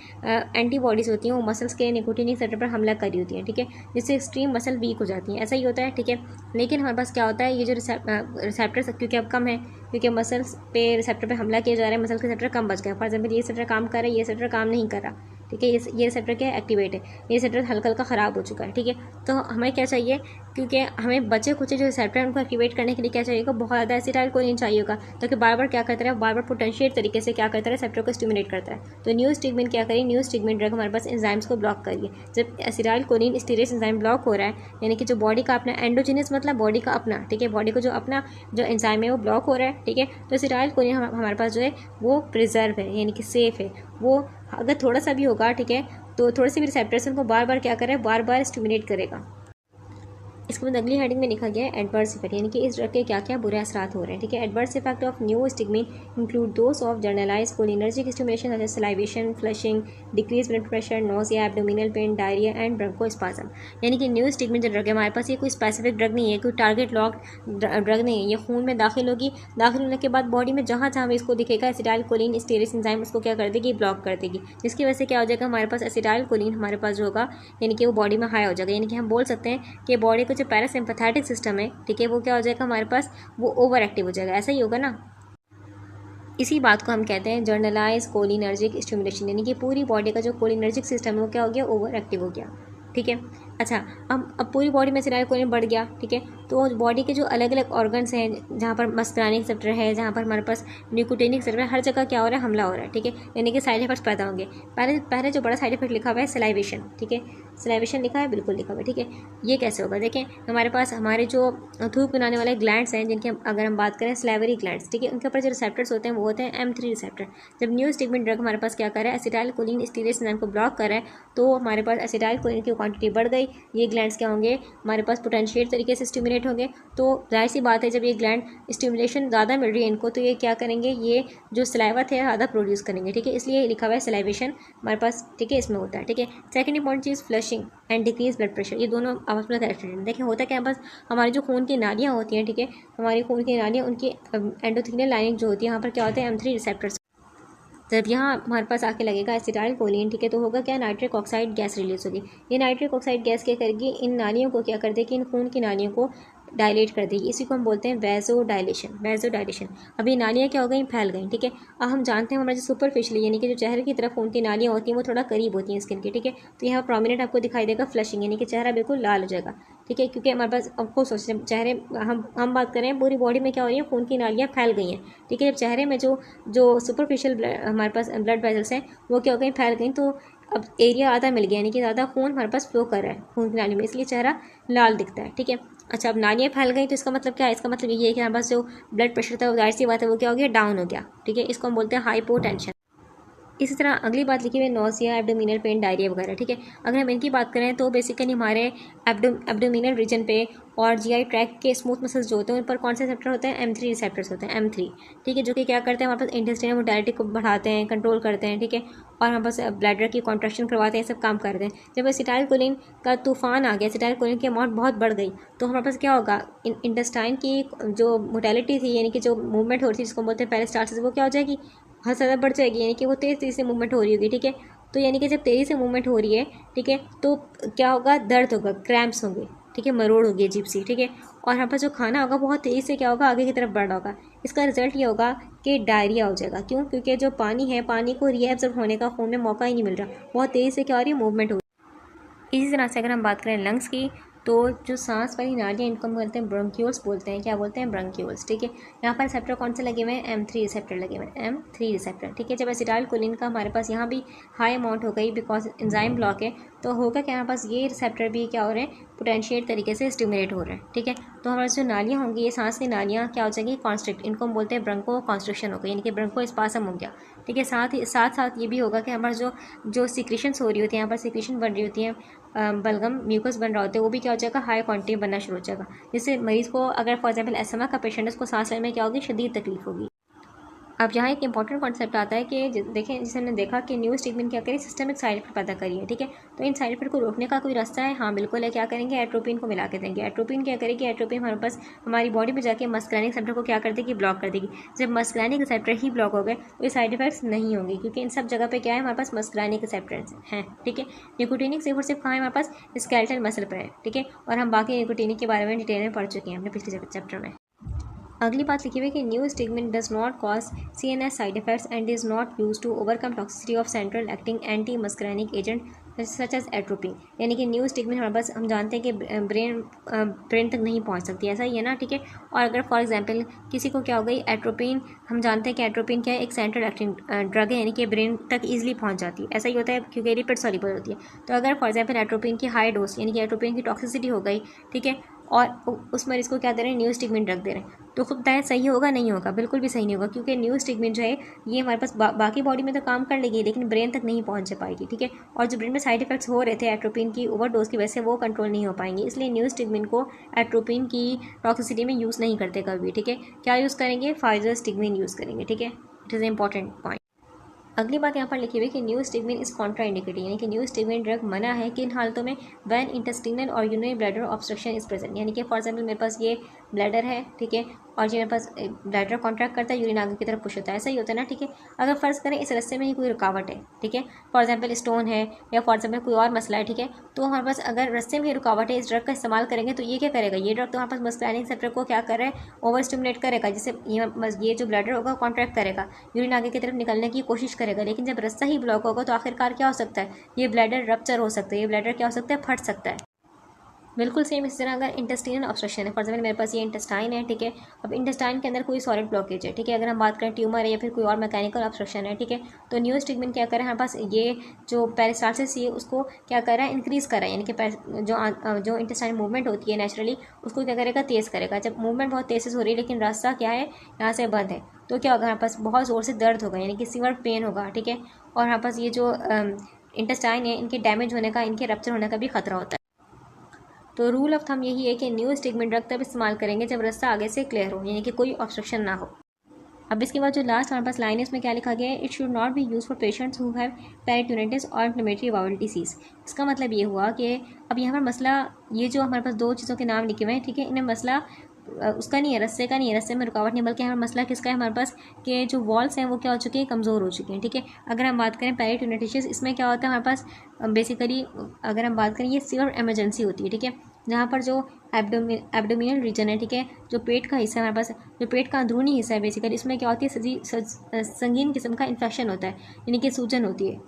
एंटीबॉडीज़ होती हैं वो मसल्स के निकोटिनिक रिसेप्टर पर हमला कर रही होती हैं, ठीक है, जिससे एक्सट्रीम मसल वीक हो जाती हैं। ऐसा ही होता है, ठीक है। लेकिन हमारे पास क्या होता है? ये जो रिसेप्टर्स क्योंकि अब कम है, क्योंकि मसल्स पे रिसेप्टर पे हमला किया जा रहा है, मसल का रिसेप्टर कम बच गया। फॉर एग्जाम्पल ये रिसेप्टर काम कर रहा है, ये रिसेप्टर काम नहीं कर रहा, ठीक है। ये रिसेप्टर क्या है? एक्टिवेट है। ये रिसेप्टर हल्का हल्का ख़राब हो चुका है, ठीक है। तो हमें क्या चाहिए? क्योंकि हमें बचे कुछ जो रिसेप्टर है उनको एक्टिवेट करने के लिए क्या चाहिए? बहुत ज़्यादा एसिटाइलकोलिन चाहिए होगा, ताकि बार बार क्या करता है? बार बार पोटेंशिएट तरीके से क्या करता है? रिसेप्टर को स्टिमुलेट करता है। तो न्यूरोस्टिग्मिन क्या करें? न्यूरोस्टिग्मिन ड्रग हमारे पास एंजाइम्स को ब्लॉक करिए। जब एसिटाइलकोलिन स्टीरेस एंजाइम ब्लॉक हो रहा है, यानी कि जो बॉडी का अपना एंडोजीनस मतलब बॉडी का अपना, ठीक है, बॉडी को जो अपना जो एंजाइम है वो ब्लॉक हो रहा है, ठीक है, तो एसिटाइलकोलिन हमारे पास जो है वो प्रिजर्व है, यानी कि सेफ है। वो अगर थोड़ा सा भी होगा, ठीक है, तो थोड़े से भी रिसेप्टर्स उनको बार बार क्या करें? बार बार स्टिमुलेट करेगा। इसके बाद अगली हेडिंग में लिखा गया है एडवर्स इफेक्ट, यानी कि इस ड्रग के क्या क्या बुरे असरात हो रहे हैं, ठीक है। Adverse effect of neostigmine include those of generalised cholinergic stimulation जैसे salivation, flushing, decrease blood pressure, nausea, abdominal pain, diarrhoea and bronchospasm. यानी कि न्यूरोस्टिग्मिन जो ड्रग है हमारे पास, ये कोई स्पेसिफिक ड्रग नहीं है, कोई टारगेट लॉक ड्रग नहीं है। ये खून में दाखिल होगी, दाखिल होने के बाद बॉडी में जहाँ जहाँ भी इसको दिखेगा एसिटाइलकोलिन स्टीरेस एंजाइम उसको क्या कर देगी? ब्लॉक कर देगी, जिसकी वजह से क्या हो जाएगा? हमारे पास एसिटाइलकोलिन हमारे पास जो होगा यानी कि वो बॉडी में हाई हो जाएगा। यानी कि हम बोल सकते हैं कि बॉडी को जो पैरासिम्पैथेटिक सिस्टम है, ठीक है, वो क्या हो जाएगा? हमारे पास वो ओवर एक्टिव हो जाएगा। ऐसा ही होगा ना। इसी बात को हम कहते हैं जर्नलाइज कोलिनर्जिक स्टिमुलेशन, यानी कि पूरी बॉडी का जो कोलिनर्जिक सिस्टम है वो क्या हो गया? ओवर एक्टिव हो गया, ठीक है। अच्छा, अब पूरी बॉडी में एसिटाइलकोलिन बढ़ गया, ठीक है, तो बॉडी के जो अलग अलग ऑर्गन्स हैं, जहाँ पर मस्कुलानिक रिसेप्टर है, जहाँ पर हमारे पास निकोटिनिक रिसेप्टर है, हर जगह क्या हो रहा है? हमला हो रहा है, ठीक है, यानी कि साइड इफेक्ट्स पैदा होंगे। पहले जो बड़ा साइड इफेक्ट लिखा हुआ है सलाइवेशन, ठीक है, सलाइवेशन लिखा है, बिल्कुल लिखा हुआ है, ठीक है। ये कैसे होगा? देखें, हमारे पास हमारे जो थूक बनाने वाले ग्लैंड्स हैं, जिनकी अगर हम बात करें सलाइवरी ग्लैंड्स, ठीक है, उनके ऊपर जो रिसेप्टर्स होते हैं वो होते हैं M3 रिसेप्टर। जब न्यूरोस्टिग्मिन ड्रग हमारे पास क्या कर रहा है? एसिटाइलकोलिन स्टीरेस एंजाइम को ब्लॉक कर रहा है, तो हमारे पास एसिटाइलकोलिन की क्वांटिटी बढ़ गई। ये ग्लैंड्स क्या होंगे? हमारे पास पोटेंशिएट तरीके से स्टिमुलेट होंगे। तो जाहिर सी बात है, जब ये ग्लैंड स्टिमुलेशन ज़्यादा मिल रही है इनको, तो ये क्या करेंगे? ये जो सलाइवा थे ज़्यादा प्रोड्यूस करेंगे, ठीक है, इसलिए लिखा हुआ है सलाइवेशन हमारे पास, ठीक है, इसमें होता है, ठीक है। Second important cheese flushing and decrease blood pressure, ये दोनों आपस में कनेक्टेड हैं। देखिए होता क्या है, बस हमारी जो खून की नालियाँ होती हैं, ठीक है, हमारी खून की नालियाँ, उनकी एंडोथेलियल लाइनिंग जो होती है, यहाँ पर क्या होता है? M3 रिसेप्टर्स, जब यहाँ हमारे पास आके लगेगा एसिटाइल कोलिन, ठीक है, तो होगा क्या, नाइट्रिक ऑक्साइड गैस रिलीज होगी। ये नाइट्रिक ऑक्साइड गैस क्या करेगी, इन नालियों को क्या कर देगी, इन खून की नालियों को डायलेट कर देगी। इसी को हम बोलते हैं वैजो डायलेशन। अब ये नालियाँ क्या हो गई, फैल गई, ठीक है। अब हम जानते हैं हमारा जो सुपरफिशियली यानी कि जो चेहरे की तरफ खून की नालियाँ होती हैं वो थोड़ा करीब होती हैं स्किन के, ठीक है। तो यहाँ प्रोमिनेंट आपको दिखाई देगा फ्लशिंग, यानी कि चेहरा बिल्कुल लाल हो जाएगा, ठीक है, क्योंकि हमारे पास आपको सोचते हैं चेहरे, हम बात करें पूरी बॉडी में क्या हो रही है, खून की नालियाँ फैल गई हैं, ठीक है। जब चेहरे में जो सुपरफिशियल हमारे पास ब्लड वेजल्स हैं वो क्या हो गई, फैल गई, तो अब एरिया आधा मिल गया, यानी कि ज़्यादा खून हमारे पास फ्लो कर रहा है खून की नाली में, इसलिए चेहरा लाल दिखता है, ठीक है। अच्छा, अब नालियाँ फैल गई तो इसका मतलब क्या है, इसका मतलब ये है कि हमारे पास जो ब्लड प्रेशर था वो जाहिर सी बात है वो क्या हो गया, डाउन हो गया, ठीक है। इसको हम बोलते हैं हाइपोटेंशन। इसी तरह अगली बात लिखी हुई है नोसिया, एब्डोमिनल पेन, डायरिया वगैरह, ठीक है। अगर हम इनकी बात करें तो बेसिकली हमारे एब्डोमिनल रीजन पे और जीआई ट्रैक के स्मूथ मसल्स जो होते हैं उन पर कौन से रिसेप्टर होते हैं, M3 रिसेप्टर्स होते हैं, M3, ठीक है, जो कि क्या करते हैं हमारे पास इंटेस्टाइनल मोटिलिटी को बढ़ाते हैं, कंट्रोल करते हैं, ठीक है, और हमारे पास ब्लैडर की कॉन्ट्रैक्शन करवाते हैं, सब काम करते हैं। जब एसिटाइलकोलिन का तूफान आ गया, एसिटाइलकोलिन की अमाउंट बहुत बढ़ गई, तो हमारे पास क्या होगा, इंटेस्टाइन की जो मोटिलिटी थी यानी कि जो मूवमेंट हो रही थी जिसको बोलते हैं पेरिस्टाल्सिस, वो क्या हो जाएगी, बहुत ज़्यादा बढ़ जाएगी, यानी कि वो तेज़ से मूवमेंट हो रही होगी, ठीक है। तो यानी कि जब तेज़ी से मूवमेंट हो रही है, ठीक है, तो क्या होगा, दर्द होगा, क्रैम्प्स होंगे, ठीक है, मरोड़ होगी अजीब सी, ठीक है। और यहाँ पर जो खाना होगा बहुत तेज़ी से क्या होगा, आगे की तरफ बढ़ रहा होगा। इसका रिजल्ट ये होगा कि डायरिया हो जाएगा। क्यों? क्योंकि जो पानी है, पानी को रीएब्जॉर्ब होने का खून में मौका ही नहीं मिल रहा, बहुत तेज़ी से क्या हो रही है, मूवमेंट हो रही है। इसी तरह से अगर हम बात करें लंग्स की, तो जो सांस वाली नालियाँ इनको हम बोलते हैं ब्रोंक्यूल्स बोलते हैं, क्या बोलते हैं, ब्रोंक्यूल्स, ठीक है। यहाँ पर रिसेप्टर कौन से लगे हुए हैं, M3 रिसेप्टर लगे हुए हैं, M3 रिसेप्टर, ठीक है। जब एसिटाइलकोलिन का हमारे पास यहाँ भी हाई अमाउंट हो गई बिकॉज एंजाइम ब्लॉक है, तो होगा क्या, हमारे पास ये रिसेप्टर भी क्या हो रहे हैं, पोटेंशिएट तरीके से स्टिमुलेट हो रहे हैं, ठीक है। तो हमारे जो नालियाँ होंगी, ये सांस की नालियाँ क्या हो जाएंगी, कॉन्स्ट्रिक्ट, इनको हम बोलते हैं ब्रोंको कॉन्स्ट्रिक्शन हो गई, यानी कि ब्रोंको स्पासम हो गया, ठीक है। साथ ये भी होगा कि हमारे जो सिक्रीशंस हो रही होती है, यहाँ पर सिक्रीशन बन रही होती है, बलगम म्यूकस बन रहा होता है, वो भी क्या हो जाएगा, हाई क्वांटिटी बनना शुरू हो जाएगा, जिससे मरीज़ को अगर फॉर एग्जाम्पल एस्थमा का पेशेंट है उसको सांस लेने में क्या होगी, शदीद तकलीफ होगी। अब यहाँ एक इंपॉर्टेंट कॉन्सेप्ट आता है कि देखें, जिसे हमने देखा कि न्यूज़ ट्रीटमेंट क्या करी, सिस्टमिक साइड इफेक्ट पैदा करी है, ठीक है। तो इन साइड इफेक्ट को रोकने का कोई रास्ता है, हाँ बिल्कुल है। क्या करेंगे, एट्रोपिन को मिला के देंगे। एट्रोपिन क्या करेगी, एट्रोपिन हमारे पास हमारी बॉडी में जाके मस्कुलानिक रिसेप्टर को क्या कर देगी, ब्लॉक कर देगी। जब मस्कुलानिक रिसेप्टर ही ब्लॉक हो गए तो ये साइड इफेक्ट्स नहीं होंगे, क्योंकि इन सब जगह पर क्या है, हमारे पास मस्कुलानिक रिसेप्टर्स हैं, ठीक है। निकोटिनिक सिर्फ कहाँ है, हमारे पास स्केलेटल मसल पर है, ठीक है। और हम बाकी निकोटिनिक के बारे में डिटेल में पढ़ चुके हैं अपने पिछले चैप्टर में। अगली बात लिखी हुई है कि neostigmine does not cause CNS side effects and is not use to overcome toxicity of central acting antimuscarinic agent such as atropine. यानी कि न्यू स्टिगमिन हमारे पास, हम जानते हैं कि ब्रेन तक नहीं पहुंच सकती, ऐसा ही है ना, ठीक है। और अगर फॉर एग्जांपल किसी को क्या हो गई, एट्रोपिन, हम जानते हैं कि एट्रोपिन क्या है, एक सेंट्रल एक्टिंग ड्रग है, यानी कि ब्रेन तक ईजिली पहुंच जाती है, ऐसा ही होता है क्योंकि लिपिड सॉल्युबल होती है। तो अगर फॉर एग्जाम्पल एट्रोपिन की हाई डोज यानी कि एट्रोपिन की टॉक्सिसिटी हो गई, ठीक है, और उस मरीज़ को क्या दे रहे हैं, न्यू स्टिगमिन ड्रग दे रहे हैं, तो खुद बताएं सही होगा, नहीं होगा, बिल्कुल भी सही नहीं होगा, क्योंकि न्यू स्टिगमिन जो है ये हमारे पास बाकी बॉडी में तो काम कर लेगी लेकिन ब्रेन तक नहीं पहुंच पाएगी, ठीक है। और जो ब्रेन में साइड इफेक्ट्स हो रहे थे एट्रोपिन की ओवरडोज की वजह से, वो कंट्रोल नहीं हो पाएंगे, इसलिए न्यू स्टिगमिन को एट्रोपिन की टॉक्सिसिटी में यूज़ नहीं करते कभी, ठीक है। क्या यूज़ करेंगे, फाइजर स्टिगमिन यूज़ करेंगे, ठीक है। It is important point. अगली बात यहाँ पर लिखी हुई है कि न्यू स्टिगमिन इज कॉन्ट्राइंडिकेटेड, यानी कि न्यू स्टिगमिन ड्रग मना है किन हालतों में, व्हेन इंटेस्टिनल और urinary bladder obstruction is present. यानी कि फॉर एग्जाम्पल मेरे पास ये ब्लैडर है, ठीक है, और जो मेरे पास ब्लैडर कॉन्ट्रैक्ट करता है, यूरिन आगे की तरफ पुश होता है, ऐसा ही होता है ना, ठीक है। अगर फर्ज करें इस रास्ते में ही कोई रुकावट है, ठीक है, फॉर एग्जाम्पल स्टोन है या फॉर एग्जाम्पल कोई और मसला है, ठीक है, तो हमारे पास अगर रास्ते में ही रुकावट है, इस ड्रग का इस्तेमाल करेंगे तो ये क्या करेगा, ये ड्रग तो हमारे पास मस्कुलानिक रिसेप्टर को क्या कर रहा है, ओवर स्टिमुलेट करेगा, जिससे ये जो ब्लैडर होगा कॉन्ट्रैक्ट करेगा, यूरिन आगे की तरफ निकलने की कोशिश करेगा, लेकिन जब रास्ता ही ब्लॉक होगा तो आखिरकार क्या हो सकता है, ये ब्लैडर रप्चर हो सकता है, ये ब्लैडर क्या हो सकता है, फट सकता है। बिल्कुल सेम इस तरह अगर इंटेस्टाइनल ऑब्स्ट्रक्शन है, फॉर एग्जाम्पल मेरे पास ये इंटेस्टाइन है, ठीक है, अब इंटेस्टाइन के अंदर कोई सॉलिड ब्लॉकेज है, ठीक है, अगर हम बात करें ट्यूमर है या फिर कोई और मैकेनिकल ऑब्स्ट्रक्शन है, ठीक है, तो न्यू स्टिगमिन क्या कर रहा है, हमारे पास ये जो पेरिस्टाल्सिस है उसको क्या कर रहा है, इंक्रीज़ कर रहा है, यानी कि जो इंटेस्टाइन मूवमेंट होती है नेचुरली उसको क्या करेगा, तेज़ करेगा। जब मूवमेंट बहुत तेज़ से हो रही है लेकिन रास्ता क्या है, यहाँ से बंद है, तो क्या होगा, हमारे पास बहुत ज़ोर से दर्द होगा, यानी कि सीवियर पेन होगा, ठीक है। और हमारे पास ये जो इंटेस्टाइन है इनके डैमेज होने का, इनके रप्चर होने का भी खतरा होता है। तो रूल ऑफ थंब यही है कि न्यू स्टिगमिन ड्रग तब इस्तेमाल करेंगे जब रास्ता आगे से क्लियर हो, यानी कि कोई ऑब्स्ट्रक्शन ना हो। अब इसके बाद जो लास्ट हमारे पास लाइन है उसमें क्या लिखा गया है, it should not be use for patients who have peritonitis और इन्फ्लेमेटरी बाउल डिसीज। इसका मतलब ये हुआ कि अब यहाँ पर मसला, ये जो हमारे पास दो चीज़ों के नाम लिखे हुए हैं, ठीक है, इन्हें मसला उसका नहीं है, रस्से का नहीं है, रस्से में रुकावट नहीं, बल्कि हमारा मसला किसका है हमारे पास कि जो वॉल्स हैं वो क्या हो चुकी हैं, कमज़ोर हो चुकी हैं। ठीक है, अगर हम बात करें पेरिटोनियल टिश्यूज़, इसमें क्या होता है हमारे पास बेसिकली, अगर हम बात करें ये सिर्फ इमरजेंसी होती है। ठीक है, जहाँ पर जो एब्डोमिनल रीजन है, ठीक है, जो पेट का हिस्सा है हमारे पास, जो पेट का अंदरूनी हिस्सा है बेसिकली, इसमें क्या होती है संगीन किस्म का इन्फेक्शन होता है, यानी कि सूजन होती है।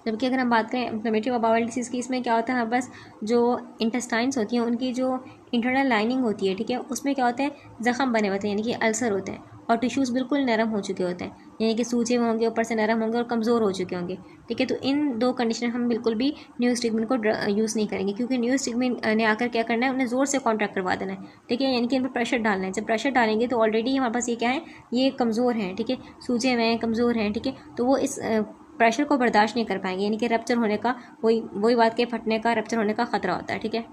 जबकि अगर हम बात करें इन्फ्लेमेटरी बाउल डिसीज़ की, इसमें क्या होता है हमारे पास जो इंटेस्टाइन्स होती हैं उनकी जो इंटरनल लाइनिंग होती है, ठीक है, उसमें क्या होता है ज़ख़म बने होते हैं, यानी कि अल्सर होते हैं, और टिश्यूज़ बिल्कुल नरम हो चुके होते हैं, यानी कि सूजे हुए होंगे, ऊपर से नरम होंगे और कमज़ोर हो चुके होंगे। ठीक है, तो इन दो कंडीशन हम बिल्कुल भी न्यूरोस्टिग्मिन को यूज़ नहीं करेंगे, क्योंकि न्यूरोस्टिग्मिन ने आकर क्या करना है, उन्हें ज़ोर से कॉन्ट्रैक्ट करवा देना है। ठीक है, यानी कि इन पर प्रेशर डालना है। जब प्रेशर डालेंगे तो ऑलरेडी हमारे पास ये क्या है, ये कमज़ोर हैं, ठीक है, सूजे हुए हैं, कमज़ोर हैं, ठीक है, तो वो इस प्रेशर को बर्दाश्त नहीं कर पाएंगे, यानी कि रप्चर होने का, वही बात के फटने का, रप्चर होने का ख़तरा होता है। ठीक है।